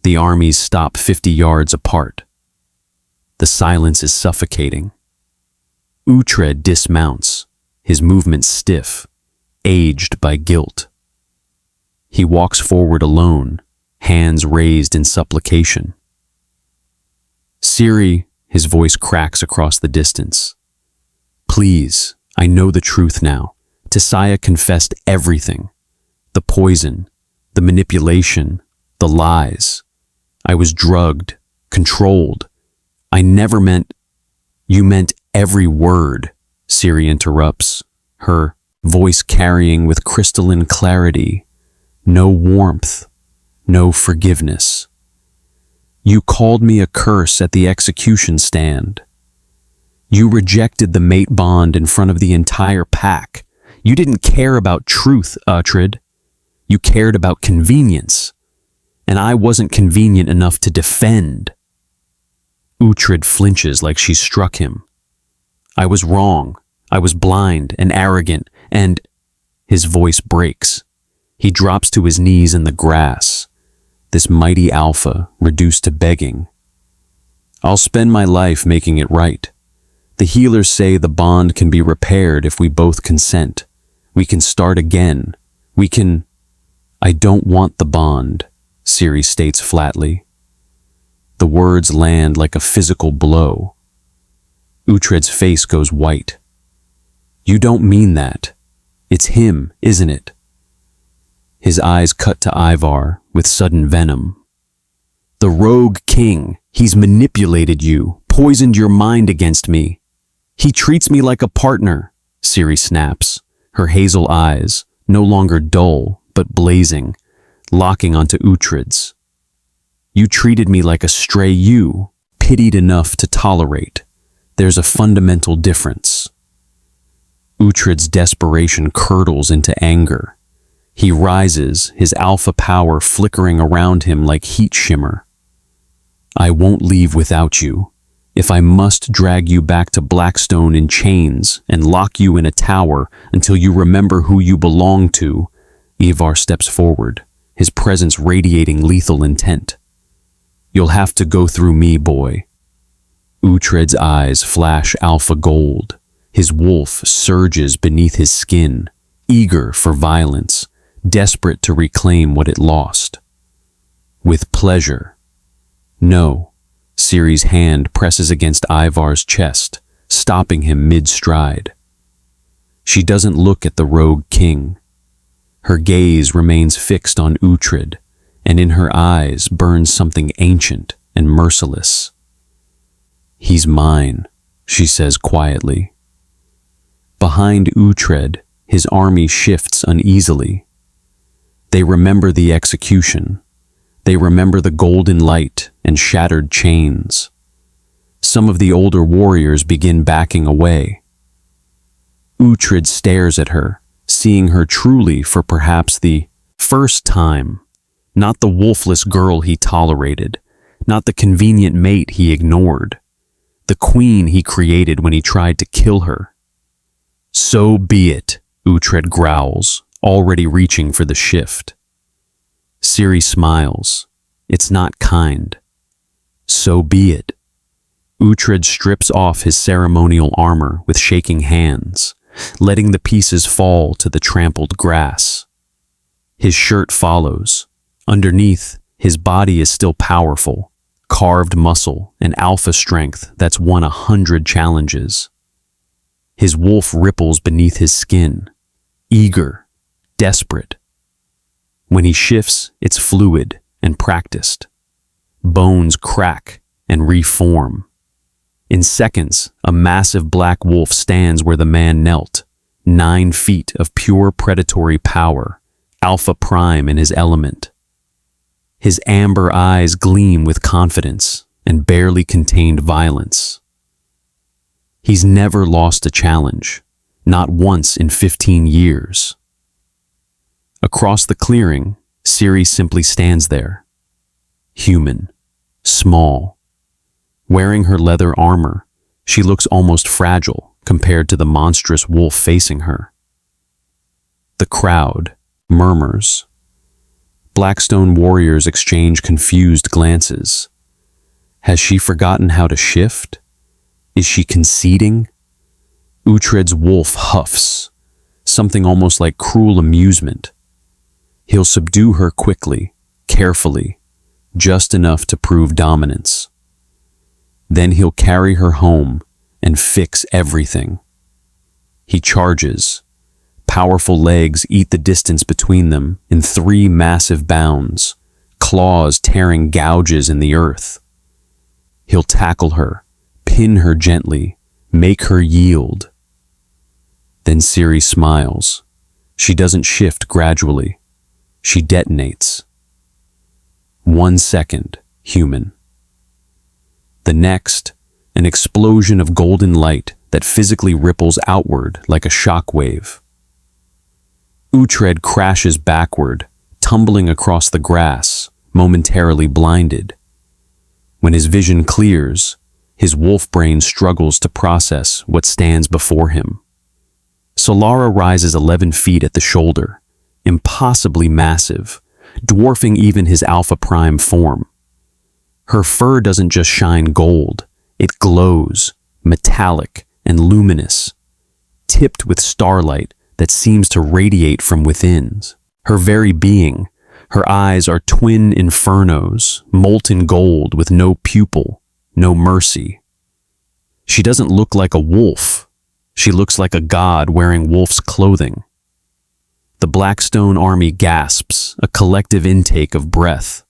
The armies stop 50 yards apart. The silence is suffocating. Uhtred dismounts, his movements stiff, aged by guilt. He walks forward alone, hands raised in supplication. Ciri, his voice cracks across the distance. Please, I know the truth now. Tissaia confessed everything. The poison, the manipulation, the lies. I was drugged, controlled. I never meant... You meant every word, Ciri interrupts, her voice carrying with crystalline clarity. No warmth, no forgiveness. You called me a curse at the execution stand. You rejected the mate bond in front of the entire pack. You didn't care about truth, Uhtred. You cared about convenience. And I wasn't convenient enough to defend. Uhtred flinches like she struck him. I was wrong. I was blind and arrogant, and... His voice breaks. He drops to his knees in the grass. This mighty alpha reduced to begging. I'll spend my life making it right. The healers say the bond can be repaired if we both consent. We can start again. We can... I don't want the bond, Ciri states flatly. The words land like a physical blow. Uhtred's face goes white. You don't mean that. It's him, isn't it? His eyes cut to Ivar with sudden venom. The rogue king, he's manipulated you, poisoned your mind against me. He treats me like a partner, Ciri snaps, her hazel eyes, no longer dull, but blazing, locking onto Uhtred's. You treated me like a stray ewe, pitied enough to tolerate. There's a fundamental difference. Uhtred's desperation curdles into anger. He rises, his alpha power flickering around him like heat shimmer. I won't leave without you. If I must drag you back to Blackstone in chains and lock you in a tower until you remember who you belong to, Ivar steps forward, his presence radiating lethal intent. You'll have to go through me, boy. Uhtred's eyes flash alpha gold. His wolf surges beneath his skin, eager for violence, desperate to reclaim what it lost. With pleasure. No. Ciri's hand presses against Ivar's chest, stopping him mid-stride. She doesn't look at the rogue king. Her gaze remains fixed on Uhtred, and in her eyes burns something ancient and merciless. He's mine, she says quietly. Behind Uhtred, his army shifts uneasily. They remember the execution. They remember the golden light and shattered chains. Some of the older warriors begin backing away. Uhtred stares at her, seeing her truly for perhaps the first time. Not the wolfless girl he tolerated, not the convenient mate he ignored, the queen he created when he tried to kill her. So be it, Uhtred growls, already reaching for the shift. Ciri smiles. It's not kind. So be it. Uhtred strips off his ceremonial armor with shaking hands, letting the pieces fall to the trampled grass. His shirt follows. Underneath, his body is still powerful, carved muscle and alpha strength that's won 100 challenges. His wolf ripples beneath his skin, eager, desperate. When he shifts, it's fluid and practiced. Bones crack and reform. In seconds, a massive black wolf stands where the man knelt, 9 feet of pure predatory power, alpha prime in his element. His amber eyes gleam with confidence and barely contained violence. He's never lost a challenge, not once in 15 years. Across the clearing, Ciri simply stands there. Human, small. Wearing her leather armor, she looks almost fragile compared to the monstrous wolf facing her. The crowd murmurs. Blackstone warriors exchange confused glances. Has she forgotten how to shift? Is she conceding? Uhtred's wolf huffs, something almost like cruel amusement. He'll subdue her quickly, carefully, just enough to prove dominance. Then he'll carry her home and fix everything. He charges. Powerful legs eat the distance between them in 3 massive bounds, claws tearing gouges in the earth. He'll tackle her, pin her gently, make her yield. Then Ciri smiles. She doesn't shift gradually. She detonates. 1 second, human. The next, an explosion of golden light that physically ripples outward like a shock wave. Uhtred crashes backward, tumbling across the grass, momentarily blinded. When his vision clears, his wolf brain struggles to process what stands before him. Solara rises 11 feet at the shoulder, impossibly massive, dwarfing even his alpha prime form. Her fur doesn't just shine gold, it glows, metallic and luminous, tipped with starlight that seems to radiate from within. Her very being, her eyes are twin infernos, molten gold with no pupil, no mercy. She doesn't look like a wolf. She looks like a god wearing wolf's clothing. The Blackstone army gasps, a collective intake of breath.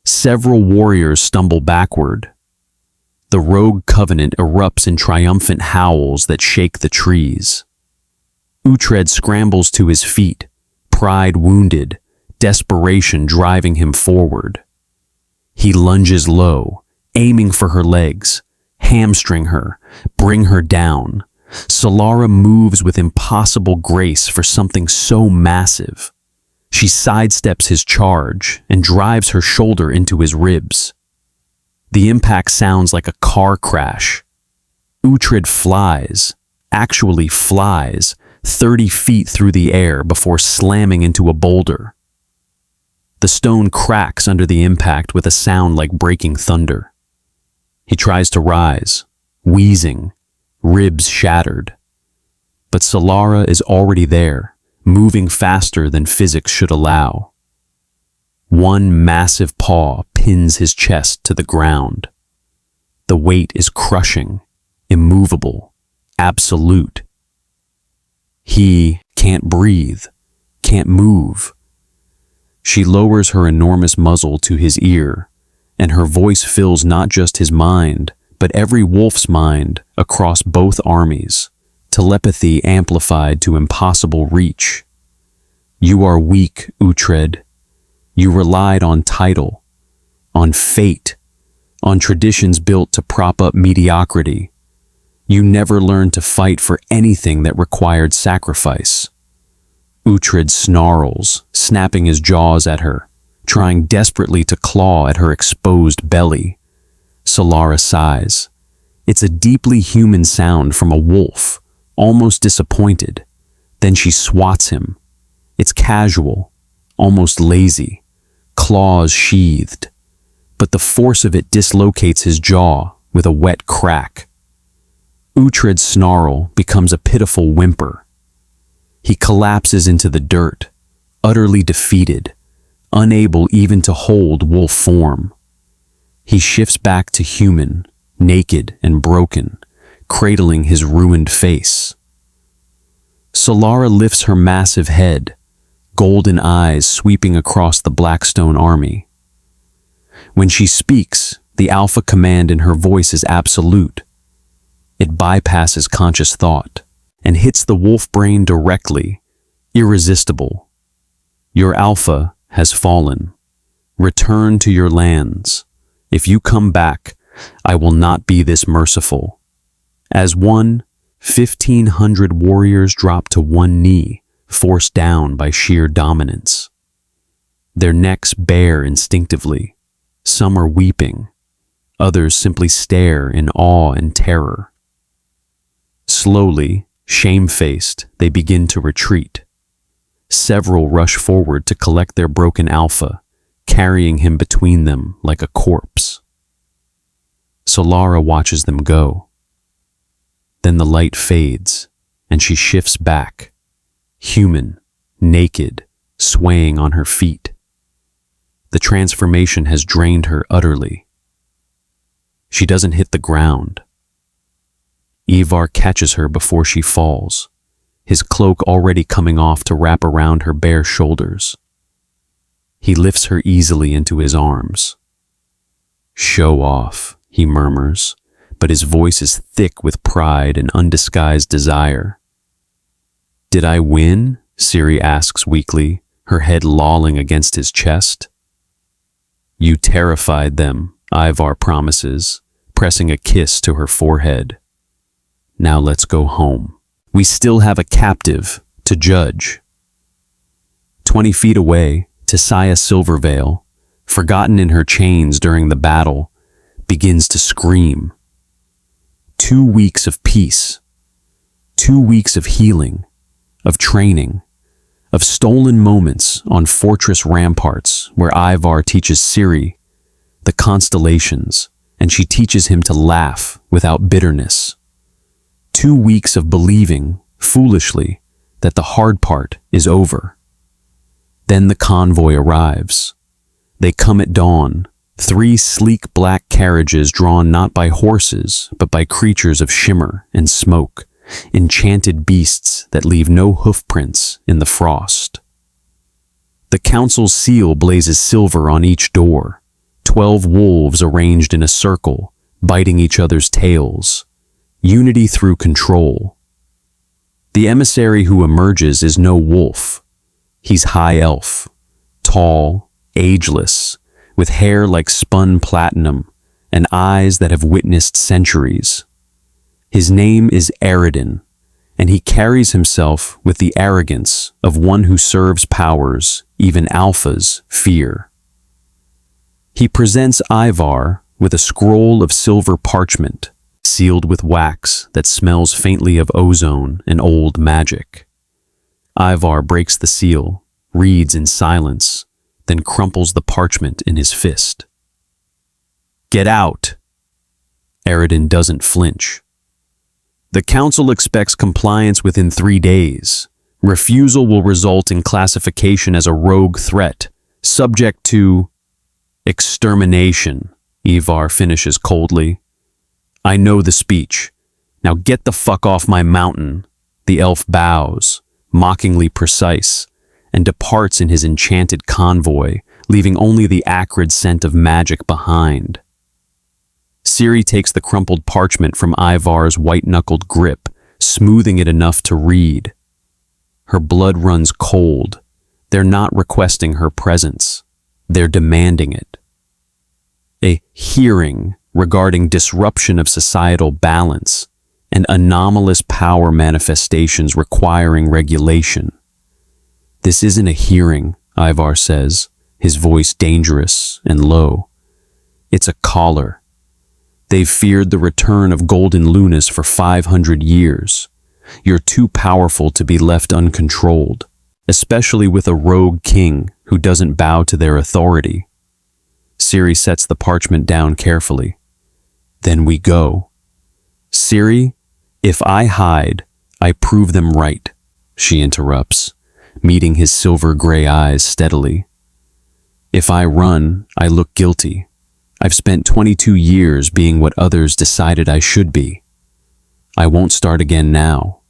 Several warriors stumble backward. The rogue covenant erupts in triumphant howls that shake the trees. Uhtred scrambles to his feet, pride wounded, desperation driving him forward. He lunges low, aiming for her legs, hamstring her, bring her down. Solara moves with impossible grace for something so massive. She sidesteps his charge and drives her shoulder into his ribs. The impact sounds like a car crash. Uhtred flies, actually flies, 30 feet through the air before slamming into a boulder. The stone cracks under the impact with a sound like breaking thunder. He tries to rise, wheezing, ribs shattered. But Solara is already there, moving faster than physics should allow. One massive paw pins his chest to the ground. The weight is crushing, immovable, absolute. He can't breathe, can't move. She lowers her enormous muzzle to his ear, and her voice fills not just his mind, but every wolf's mind across both armies, telepathy amplified to impossible reach. You are weak, Uhtred. You relied on title, on fate, on traditions built to prop up mediocrity. You never learned to fight for anything that required sacrifice. Uhtred snarls, snapping his jaws at her, trying desperately to claw at her exposed belly. Solara sighs. It's a deeply human sound from a wolf, almost disappointed. Then she swats him. It's casual, almost lazy, claws sheathed, but the force of it dislocates his jaw with a wet crack. Uhtred's snarl becomes a pitiful whimper. He collapses into the dirt, utterly defeated, unable even to hold wolf form. He shifts back to human, naked and broken, cradling his ruined face. Solara lifts her massive head, golden eyes sweeping across the Blackstone army. When she speaks, the alpha command in her voice is absolute. It bypasses conscious thought and hits the wolf brain directly, irresistible. Your alpha has fallen. Return to your lands. If you come back, I will not be this merciful. As 1,500 warriors drop to one knee, forced down by sheer dominance. Their necks bare instinctively. Some are weeping. Others simply stare in awe and terror. Slowly, shamefaced, they begin to retreat. Several rush forward to collect their broken alpha, carrying him between them like a corpse. Solara watches them go. Then the light fades, and she shifts back, human, naked, swaying on her feet. The transformation has drained her utterly. She doesn't hit the ground. Ivar catches her before she falls, his cloak already coming off to wrap around her bare shoulders. He lifts her easily into his arms. "Show off," he murmurs, but his voice is thick with pride and undisguised desire. "Did I win?" Ciri asks weakly, her head lolling against his chest. "You terrified them," Ivar promises, pressing a kiss to her forehead. "Now let's go home. We still have a captive to judge." 20 feet away, Tissaia Silverveil, forgotten in her chains during the battle, begins to scream. 2 weeks of peace, 2 weeks of healing, of training, of stolen moments on fortress ramparts where Ivar teaches Ciri the constellations, and she teaches him to laugh without bitterness. 2 weeks of believing, foolishly, that the hard part is over. Then the convoy arrives. They come at dawn, 3 sleek black carriages drawn not by horses, but by creatures of shimmer and smoke, enchanted beasts that leave no hoofprints in the frost. The council's seal blazes silver on each door, 12 wolves arranged in a circle, biting each other's tails. Unity through control. The emissary who emerges is no wolf. He's high elf, tall, ageless, with hair like spun platinum and eyes that have witnessed centuries. His name is Eredin, and he carries himself with the arrogance of one who serves powers even alphas fear. He presents Ivar with a scroll of silver parchment, sealed with wax that smells faintly of ozone and old magic. Ivar breaks the seal, reads in silence, then crumples the parchment in his fist. "Get out!" Eredin doesn't flinch. "The council expects compliance within 3 days. Refusal will result in classification as a rogue threat, subject to extermination," Ivar finishes coldly. "I know the speech. Now get the fuck off my mountain." The elf bows, mockingly precise, and departs in his enchanted convoy, leaving only the acrid scent of magic behind. Ciri takes the crumpled parchment from Ivar's white-knuckled grip, smoothing it enough to read. Her blood runs cold. They're not requesting her presence. They're demanding it. A hearing regarding disruption of societal balance and anomalous power manifestations requiring regulation. "This isn't a hearing," Ivar says, his voice dangerous and low. "It's a collar. They've feared the return of Golden Lunas for 500 years. You're too powerful to be left uncontrolled, especially with a rogue king who doesn't bow to their authority." Ciri sets the parchment down carefully. "Then we go." "Ciri, if I hide, I prove them right," she interrupts, meeting his silver-gray eyes steadily. "If I run, I look guilty. I've spent 22 years being what others decided I should be. I won't start again now."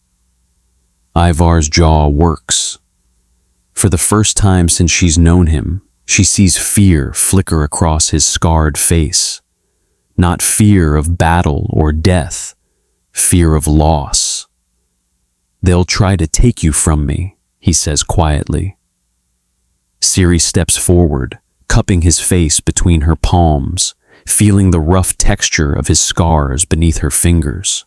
Ivar's jaw works. For the first time since she's known him, she sees fear flicker across his scarred face. Not fear of battle or death, fear of loss. "They'll try to take you from me," he says quietly. Ciri steps forward, cupping his face between her palms, feeling the rough texture of his scars beneath her fingers.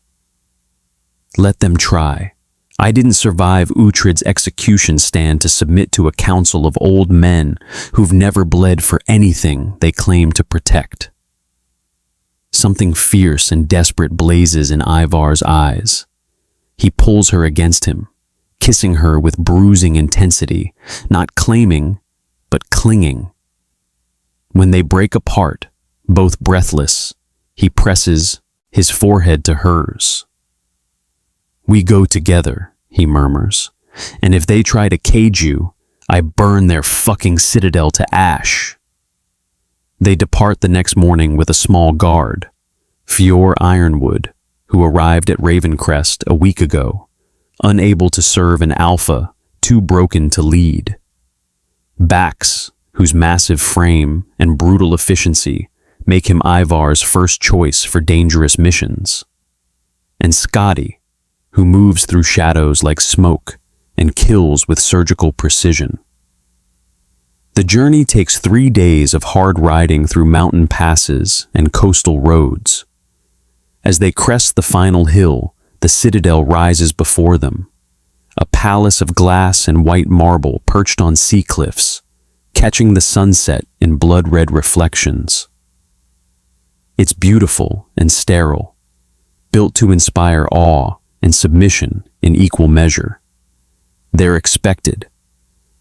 "Let them try. I didn't survive Uhtred's execution stand to submit to a council of old men who've never bled for anything they claim to protect." Something fierce and desperate blazes in Ivar's eyes. He pulls her against him, kissing her with bruising intensity, not claiming, but clinging. When they break apart, both breathless, he presses his forehead to hers. "We go together," he murmurs, "and if they try to cage you, I burn their fucking citadel to ash." They depart the next morning with a small guard, Fior Ironwood, who arrived at Ravencrest a week ago, unable to serve an alpha, too broken to lead. Bax, whose massive frame and brutal efficiency make him Ivar's first choice for dangerous missions. And Scotty, who moves through shadows like smoke and kills with surgical precision. The journey takes 3 days of hard riding through mountain passes and coastal roads. As they crest the final hill, the citadel rises before them, a palace of glass and white marble perched on sea cliffs, catching the sunset in blood-red reflections. It's beautiful and sterile, built to inspire awe and submission in equal measure. They're expected.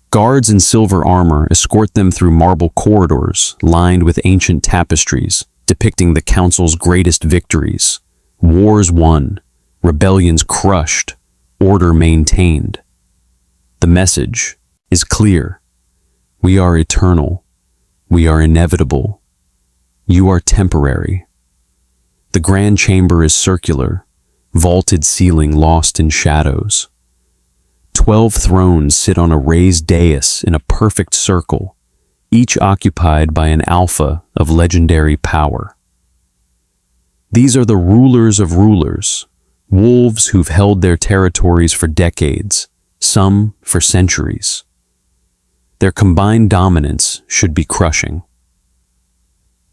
Guards in silver armor escort them through marble corridors lined with ancient tapestries depicting the council's greatest victories: wars won, rebellions crushed, order maintained. The message is clear. We are eternal. We are inevitable. You are temporary. The grand chamber is circular, vaulted ceiling lost in shadows. 12 thrones sit on a raised dais in a perfect circle, each occupied by an alpha of legendary power. These are the rulers of rulers, wolves who've held their territories for decades, some for centuries. Their combined dominance should be crushing.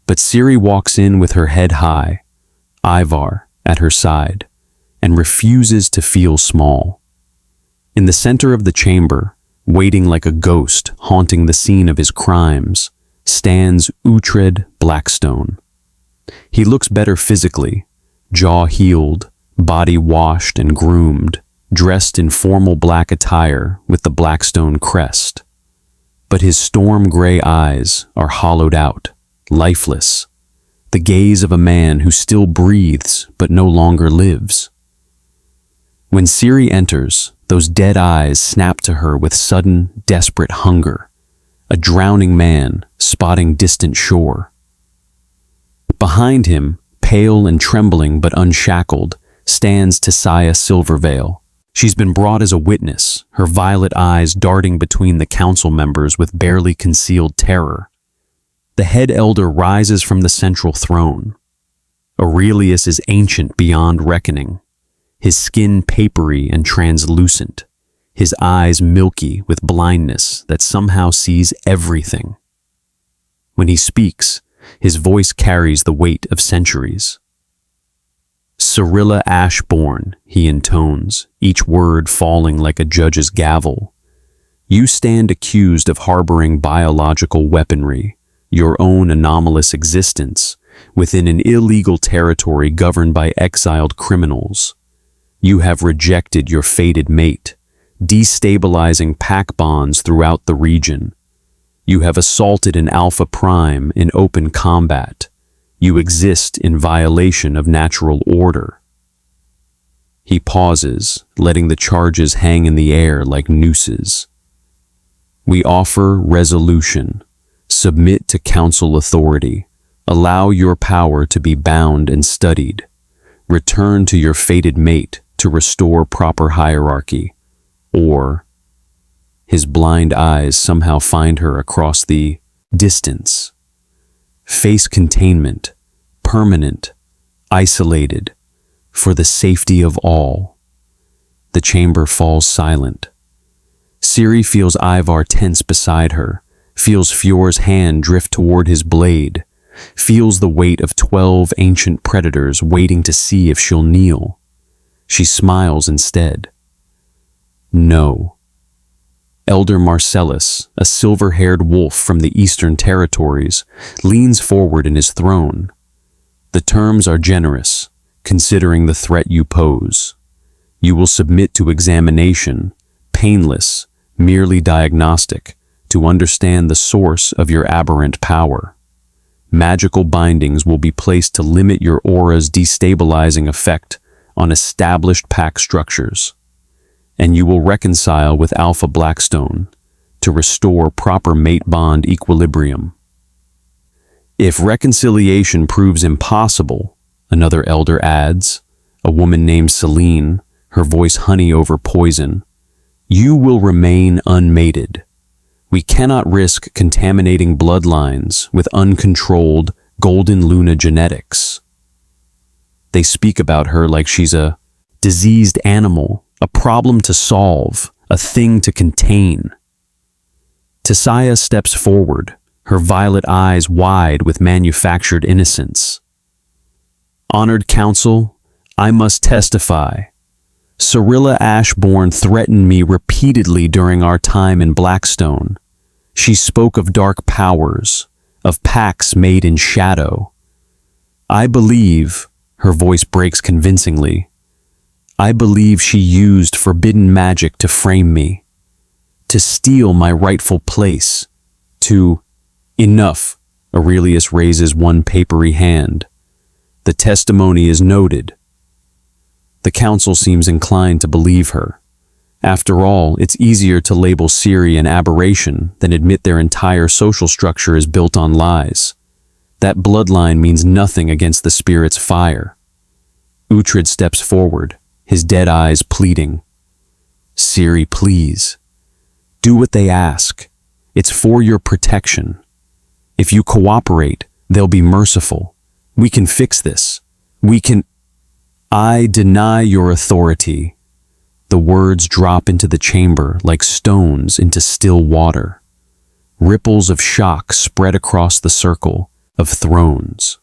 But Ciri walks in with her head high, Ivar at her side, and refuses to feel small. In the center of the chamber, waiting like a ghost haunting the scene of his crimes, stands Uhtred Blackstone. He looks better physically, jaw healed, body washed and groomed, dressed in formal black attire with the Blackstone crest. But his storm-gray eyes are hollowed out, lifeless, the gaze of a man who still breathes but no longer lives. When Ciri enters, those dead eyes snap to her with sudden, desperate hunger, a drowning man spotting distant shore. Behind him, pale and trembling but unshackled, stands Tissaia Silverveil. She's been brought as a witness, her violet eyes darting between the council members with barely concealed terror. The head elder rises from the central throne. Aurelius is ancient beyond reckoning, his skin papery and translucent, his eyes milky with blindness that somehow sees everything. When he speaks, his voice carries the weight of centuries. Cirilla Ashborn, he intones, each word falling like a judge's gavel. You stand accused of harboring biological weaponry, your own anomalous existence, within an illegal territory governed by exiled criminals. You have rejected your fated mate, destabilizing pack bonds throughout the region. You have assaulted an Alpha Prime in open combat. You exist in violation of natural order. He pauses, letting the charges hang in the air like nooses. We offer resolution. Submit to council authority. Allow your power to be bound and studied. Return to your fated mate to restore proper hierarchy. Or, his blind eyes somehow find her across the distance. Face containment, permanent, isolated, for the safety of all. The chamber falls silent. Ciri feels Ivar tense beside her, feels Fjord's hand drift toward his blade, feels the weight of 12 ancient predators waiting to see if she'll kneel. She smiles instead. No. Elder Marcellus, a silver-haired wolf from the Eastern Territories, leans forward in his throne. The terms are generous, considering the threat you pose. You will submit to examination, painless, merely diagnostic, to understand the source of your aberrant power. Magical bindings will be placed to limit your aura's destabilizing effect on established pack structures. And you will reconcile with Alpha Blackstone to restore proper mate bond equilibrium. If reconciliation proves impossible, another elder adds, a woman named Celine, her voice honey over poison, you will remain unmated. We cannot risk contaminating bloodlines with uncontrolled Golden Luna genetics. They speak about her like she's a diseased animal, a problem to solve, a thing to contain. Tissaia steps forward, her violet eyes wide with manufactured innocence. Honored council, I must testify. Cirilla Ashborn threatened me repeatedly during our time in Blackstone. She spoke of dark powers, of pacts made in shadow. I believe, her voice breaks convincingly, I believe she used forbidden magic to frame me, to steal my rightful place, to... Enough, Aurelius raises one papery hand. The testimony is noted. The council seems inclined to believe her. After all, it's easier to label Ciri an aberration than admit their entire social structure is built on lies. That bloodline means nothing against the spirit's fire. Uhtred steps forward, his dead eyes pleading. Ciri, please. Do what they ask. It's for your protection. If you cooperate, they'll be merciful. We can fix this. We can... I deny your authority. The words drop into the chamber like stones into still water. Ripples of shock spread across the circle of thrones.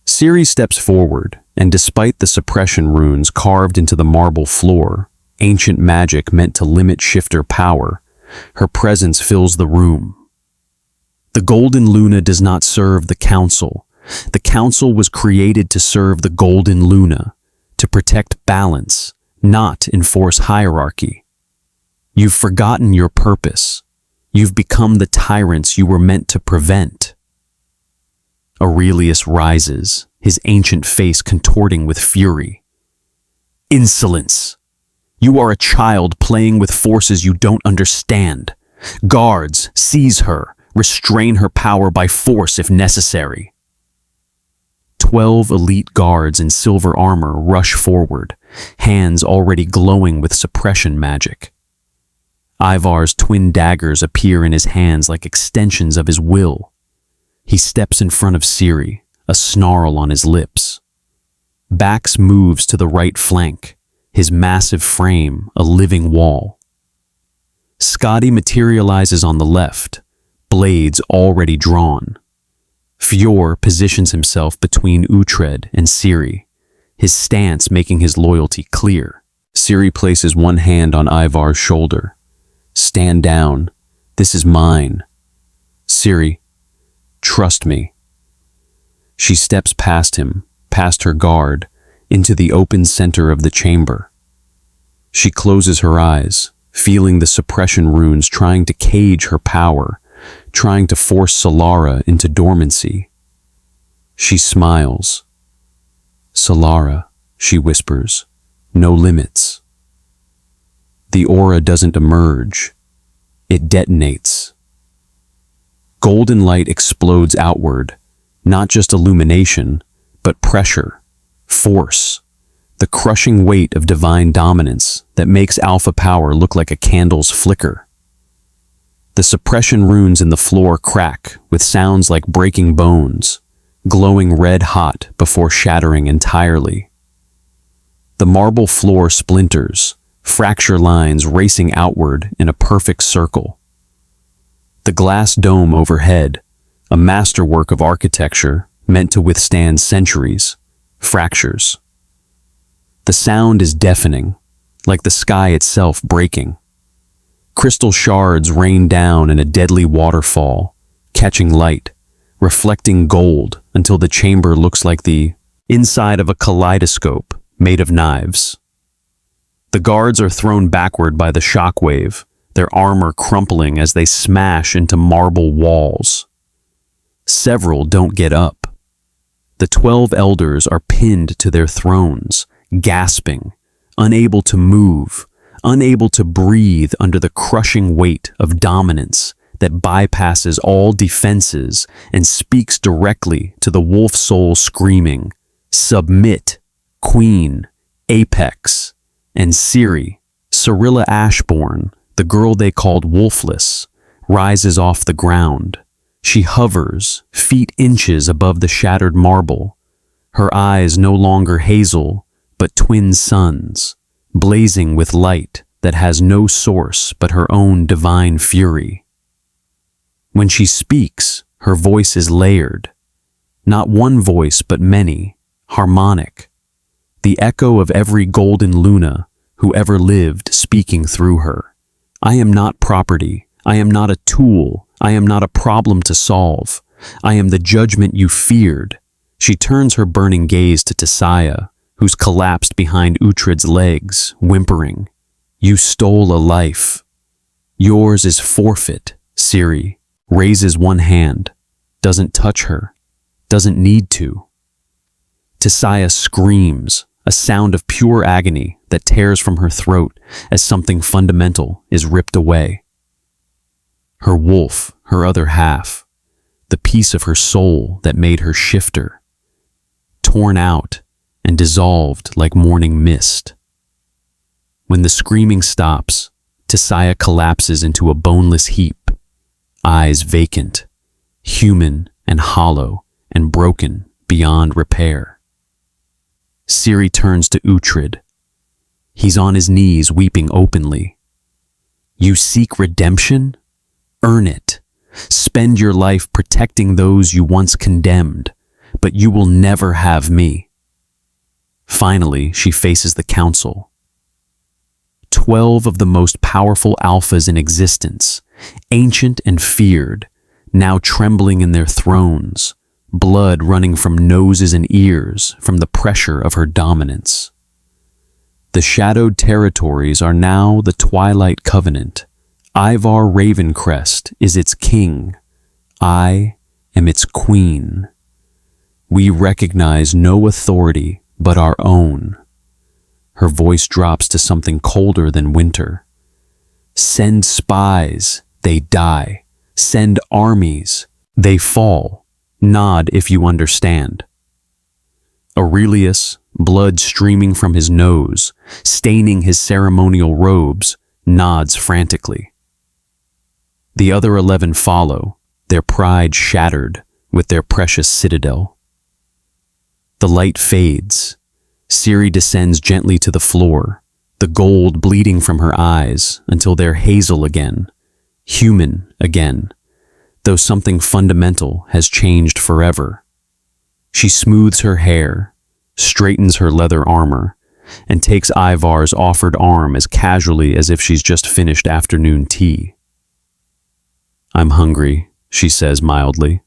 Ciri steps forward, and despite the suppression runes carved into the marble floor, ancient magic meant to limit shifter power, her presence fills the room. The Golden Luna does not serve the council, The council was created to serve the Golden Luna, to protect balance, not enforce hierarchy. You've forgotten your purpose. You've become the tyrants you were meant to prevent. Aurelius rises, his ancient face contorting with fury. Insolence! You are a child playing with forces you don't understand. Guards, seize her, restrain her power by force if necessary. 12 elite guards in silver armor rush forward, hands already glowing with suppression magic. Ivar's twin daggers appear in his hands like extensions of his will. He steps in front of Ciri, a snarl on his lips. Bax moves to the right flank, his massive frame a living wall. Scotty materializes on the left, blades already drawn. Fior positions himself between Uhtred and Ciri, his stance making his loyalty clear. Ciri places one hand on Ivar's shoulder. Stand down. This is mine. Ciri, trust me. She steps past him, past her guard, into the open center of the chamber. She closes her eyes, feeling the suppression runes trying to cage her power, trying to force Solara into dormancy. She smiles. Solara, she whispers, no limits. The aura doesn't emerge. It detonates. Golden light explodes outward, not just illumination, but pressure, force, the crushing weight of divine dominance that makes alpha power look like a candle's flicker. The suppression runes in the floor crack with sounds like breaking bones, glowing red hot before shattering entirely. The marble floor splinters, fracture lines racing outward in a perfect circle. The glass dome overhead, a masterwork of architecture meant to withstand centuries, fractures. The sound is deafening, like the sky itself breaking. Crystal shards rain down in a deadly waterfall, catching light, reflecting gold until the chamber looks like the inside of a kaleidoscope made of knives. The guards are thrown backward by the shockwave, their armor crumpling as they smash into marble walls. Several don't get up. The 12 elders are pinned to their thrones, gasping, unable to move, unable to breathe under the crushing weight of dominance that bypasses all defenses and speaks directly to the wolf soul screaming, "Submit, Queen, Apex." And Ciri, Cirilla Ashborn, the girl they called Wolfless, rises off the ground. She hovers, feet inches above the shattered marble, her eyes no longer hazel, but twin suns, blazing with light that has no source but her own divine fury. When she speaks, her voice is layered. Not one voice, but many, harmonic. The echo of every golden luna who ever lived speaking through her. I am not property. I am not a tool. I am not a problem to solve. I am the judgment you feared. She turns her burning gaze to Tissaia, who's collapsed behind Uhtred's legs, whimpering. You stole a life. Yours is forfeit, Ciri. Raises one hand, doesn't touch her, doesn't need to. Tissaia screams, a sound of pure agony that tears from her throat as something fundamental is ripped away. Her wolf, her other half, the piece of her soul that made her shifter, torn out and dissolved like morning mist. When the screaming stops, Tissaia collapses into a boneless heap, eyes vacant, human and hollow and broken beyond repair. Ciri turns to Uhtred. He's on his knees weeping openly. You seek redemption? Earn it. Spend your life protecting those you once condemned, but you will never have me. Finally, she faces the council. 12 of the most powerful alphas in existence, ancient and feared, now trembling in their thrones, blood running from noses and ears from the pressure of her dominance. The shadowed territories are now the Twilight Covenant. Ivar Ravencrest is its king. I am its queen. We recognize no authority but our own. Her voice drops to something colder than winter. Send spies, they die. Send armies, they fall. Nod if you understand. Aurelius, blood streaming from his nose, staining his ceremonial robes, nods frantically. The other 11 follow, their pride shattered with their precious citadel. The light fades. Ciri descends gently to the floor, the gold bleeding from her eyes until they're hazel again, human again, though something fundamental has changed forever. She smooths her hair, straightens her leather armor, and takes Ivar's offered arm as casually as if she's just finished afternoon tea. "I'm hungry," she says mildly.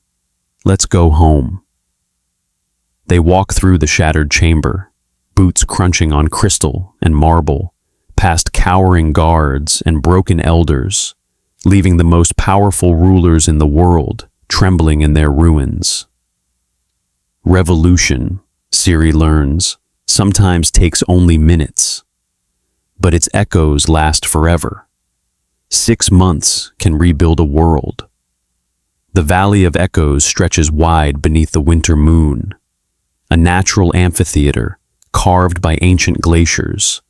"Let's go home." They walk through the shattered chamber, boots crunching on crystal and marble, past cowering guards and broken elders, leaving the most powerful rulers in the world trembling in their ruins. Revolution, Ciri learns, sometimes takes only minutes, but its echoes last forever. 6 months can rebuild a world. The Valley of Echoes stretches wide beneath the winter moon, a natural amphitheater carved by ancient glaciers,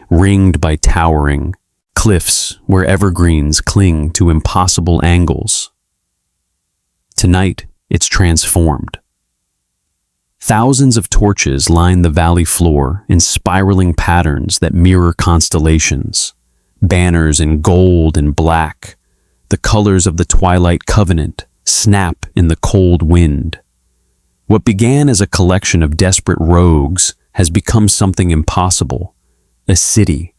ringed by towering cliffs where evergreens cling to impossible angles. Tonight, it's transformed. Thousands of torches line the valley floor in spiraling patterns that mirror constellations, banners in gold and black, the colors of the Twilight Covenant snap in the cold wind. What began as a collection of desperate rogues has become something impossible, a city.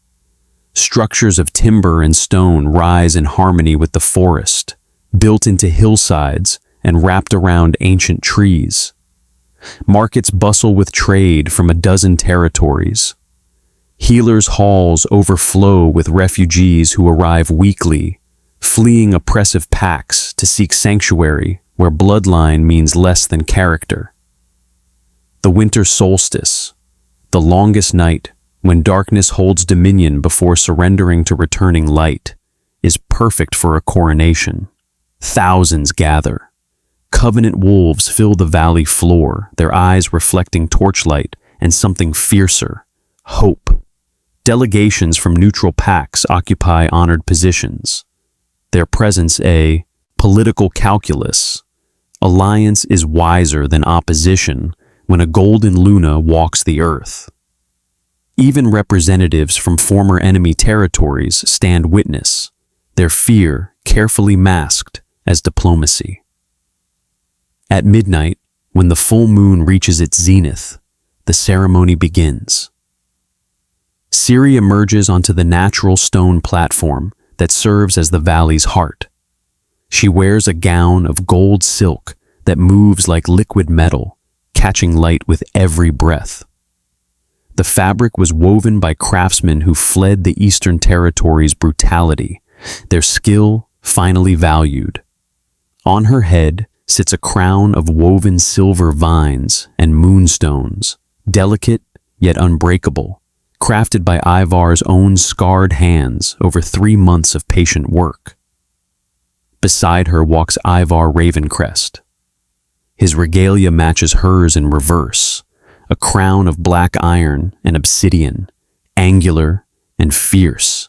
Structures of timber and stone rise in harmony with the forest, built into hillsides and wrapped around ancient trees. Markets bustle with trade from a dozen territories. Healers' halls overflow with refugees who arrive weekly, fleeing oppressive pacts to seek sanctuary where bloodline means less than character. The winter solstice, the longest night when darkness holds dominion before surrendering to returning light, is perfect for a coronation. Thousands gather. Covenant wolves fill the valley floor, their eyes reflecting torchlight and something fiercer, hope. Delegations from neutral pacts occupy honored positions, their presence a political calculus. Alliance is wiser than opposition when a golden Luna walks the earth. Even representatives from former enemy territories stand witness, their fear carefully masked as diplomacy. At midnight, when the full moon reaches its zenith, the ceremony begins. Ciri emerges onto the natural stone platform that serves as the valley's heart. She wears a gown of gold silk that moves like liquid metal, catching light with every breath. The fabric was woven by craftsmen who fled the Eastern Territory's brutality, their skill finally valued. On her head sits a crown of woven silver vines and moonstones, delicate yet unbreakable, crafted by Ivar's own scarred hands over 3 months of patient work. Beside her walks Ivar Ravencrest. His regalia matches hers in reverse, a crown of black iron and obsidian, angular and fierce,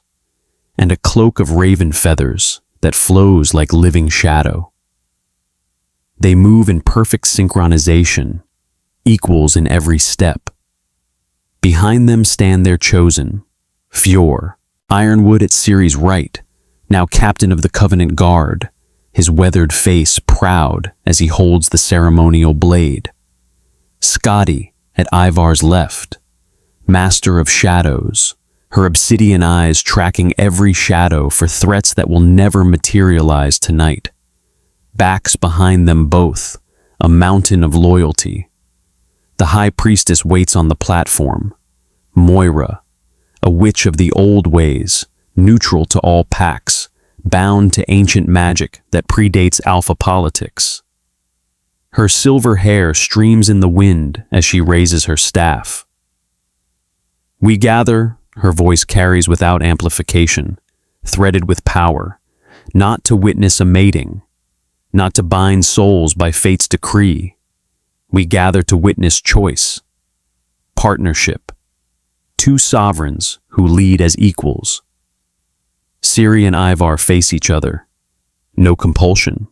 and a cloak of raven feathers that flows like living shadow. They move in perfect synchronization, equals in every step. Behind them stand their chosen, Fjord, Ironwood at Ciri's right, now captain of the Covenant Guard, his weathered face proud as he holds the ceremonial blade. Scotty at Ivar's left, master of shadows, her obsidian eyes tracking every shadow for threats that will never materialize tonight. Backs behind them both, a mountain of loyalty. The high priestess waits on the platform. Moira, a witch of the old ways, neutral to all pacts, bound to ancient magic that predates alpha politics. Her silver hair streams in the wind as she raises her staff. We gather, her voice carries without amplification, threaded with power, not to witness a mating, not to bind souls by fate's decree. We gather to witness choice, partnership, two sovereigns who lead as equals. Ciri and Ivar face each other. No compulsion,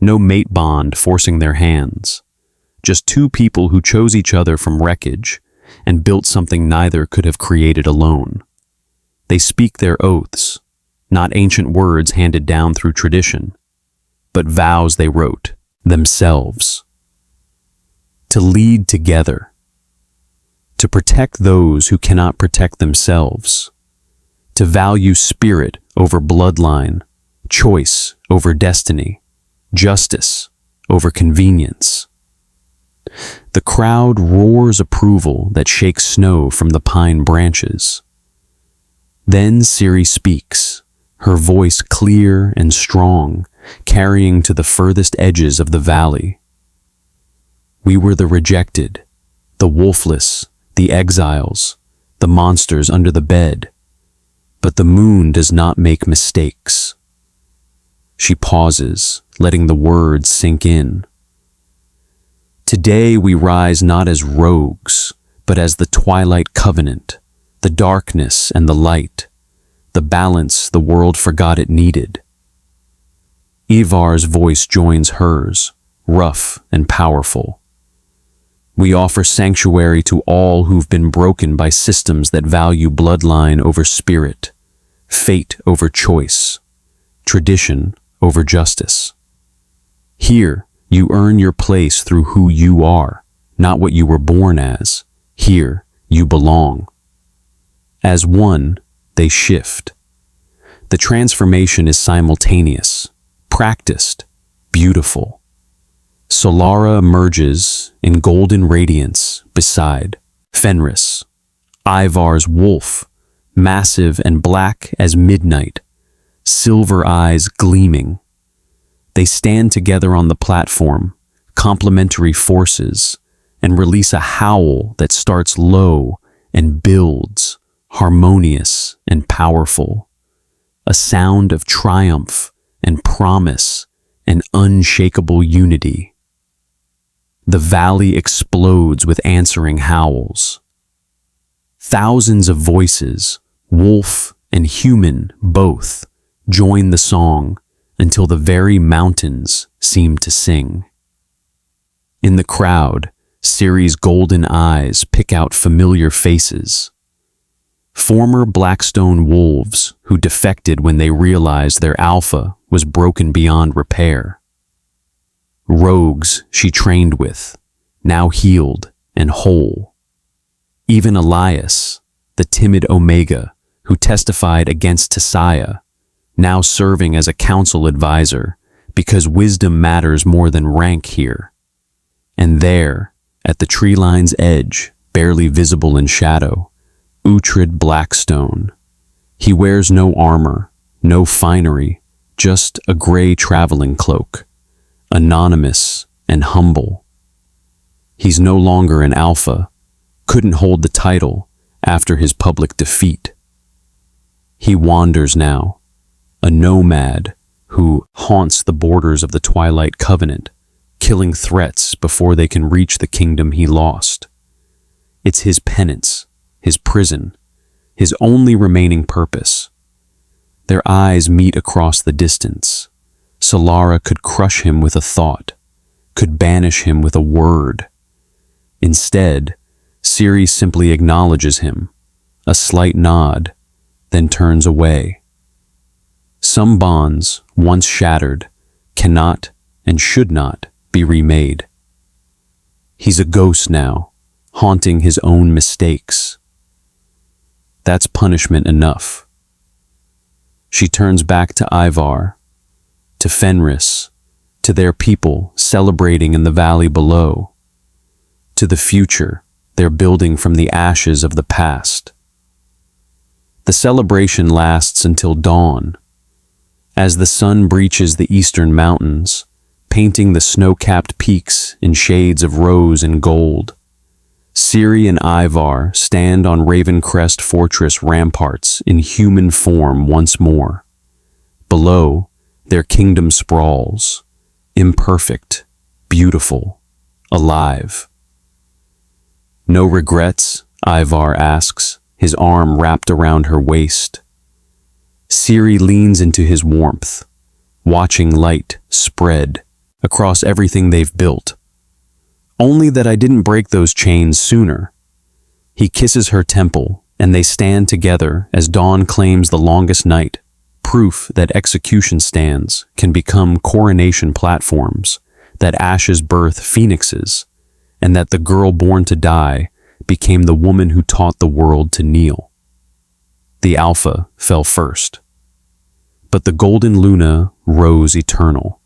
no mate bond forcing their hands. Just two people who chose each other from wreckage and built something neither could have created alone. They speak their oaths, not ancient words handed down through tradition, but vows they wrote themselves. To lead together, to protect those who cannot protect themselves, to value spirit over bloodline, choice over destiny, justice over convenience. The crowd roars approval that shakes snow from the pine branches. Then Ciri speaks, her voice clear and strong, carrying to the furthest edges of the valley. We were the rejected, the wolfless, the exiles, the monsters under the bed. But the moon does not make mistakes. She pauses, letting the words sink in. Today we rise not as rogues, but as the Twilight Covenant, the darkness and the light, the balance the world forgot it needed. Ivar's voice joins hers, rough and powerful. We offer sanctuary to all who've been broken by systems that value bloodline over spirit, fate over choice, tradition over justice. Here, you earn your place through who you are, not what you were born as. Here, you belong. As one, they shift. The transformation is simultaneous, practiced, beautiful. Solara emerges in golden radiance beside Fenris, Ivar's wolf, massive and black as midnight, silver eyes gleaming. They stand together on the platform, complementary forces, and release a howl that starts low and builds, harmonious and powerful. A sound of triumph and promise and unshakable unity. The valley explodes with answering howls. Thousands of voices, wolf and human both, join the song until the very mountains seem to sing. In the crowd, Ciri's golden eyes pick out familiar faces. Former Blackstone wolves who defected when they realized their alpha was broken beyond repair. Rogues she trained with, now healed and whole. Even Elias, the timid Omega who testified against Tissaia, now serving as a council advisor because wisdom matters more than rank here. And there, at the tree line's edge, barely visible in shadow, Uhtred Blackstone. He wears no armor, no finery, just a gray traveling cloak, anonymous and humble. He's no longer an alpha, couldn't hold the title after his public defeat. He wanders now, a nomad who haunts the borders of the Twilight Covenant, killing threats before they can reach the kingdom he lost. It's his penance, his prison, his only remaining purpose. Their eyes meet across the distance. Solara could crush him with a thought, could banish him with a word. Instead, Ciri simply acknowledges him, a slight nod, then turns away. Some bonds, once shattered, cannot and should not be remade. He's a ghost now, haunting his own mistakes. That's punishment enough. She turns back to Ivar, to Fenris, to their people celebrating in the valley below, to the future they're building from the ashes of the past. The celebration lasts until dawn, as the sun breaches the eastern mountains, painting the snow-capped peaks in shades of rose and gold. Ciri and Ivar stand on Ravencrest fortress ramparts in human form once more. Below, their kingdom sprawls, imperfect, beautiful, alive. "No regrets?" Ivar asks, his arm wrapped around her waist. Ciri leans into his warmth, watching light spread across everything they've built. "Only that I didn't break those chains sooner." He kisses her temple, and they stand together as dawn claims the longest night, proof that execution stands can become coronation platforms, that ashes birth phoenixes, and that the girl born to die became the woman who taught the world to kneel. The Alpha fell first, but the golden Luna rose eternal.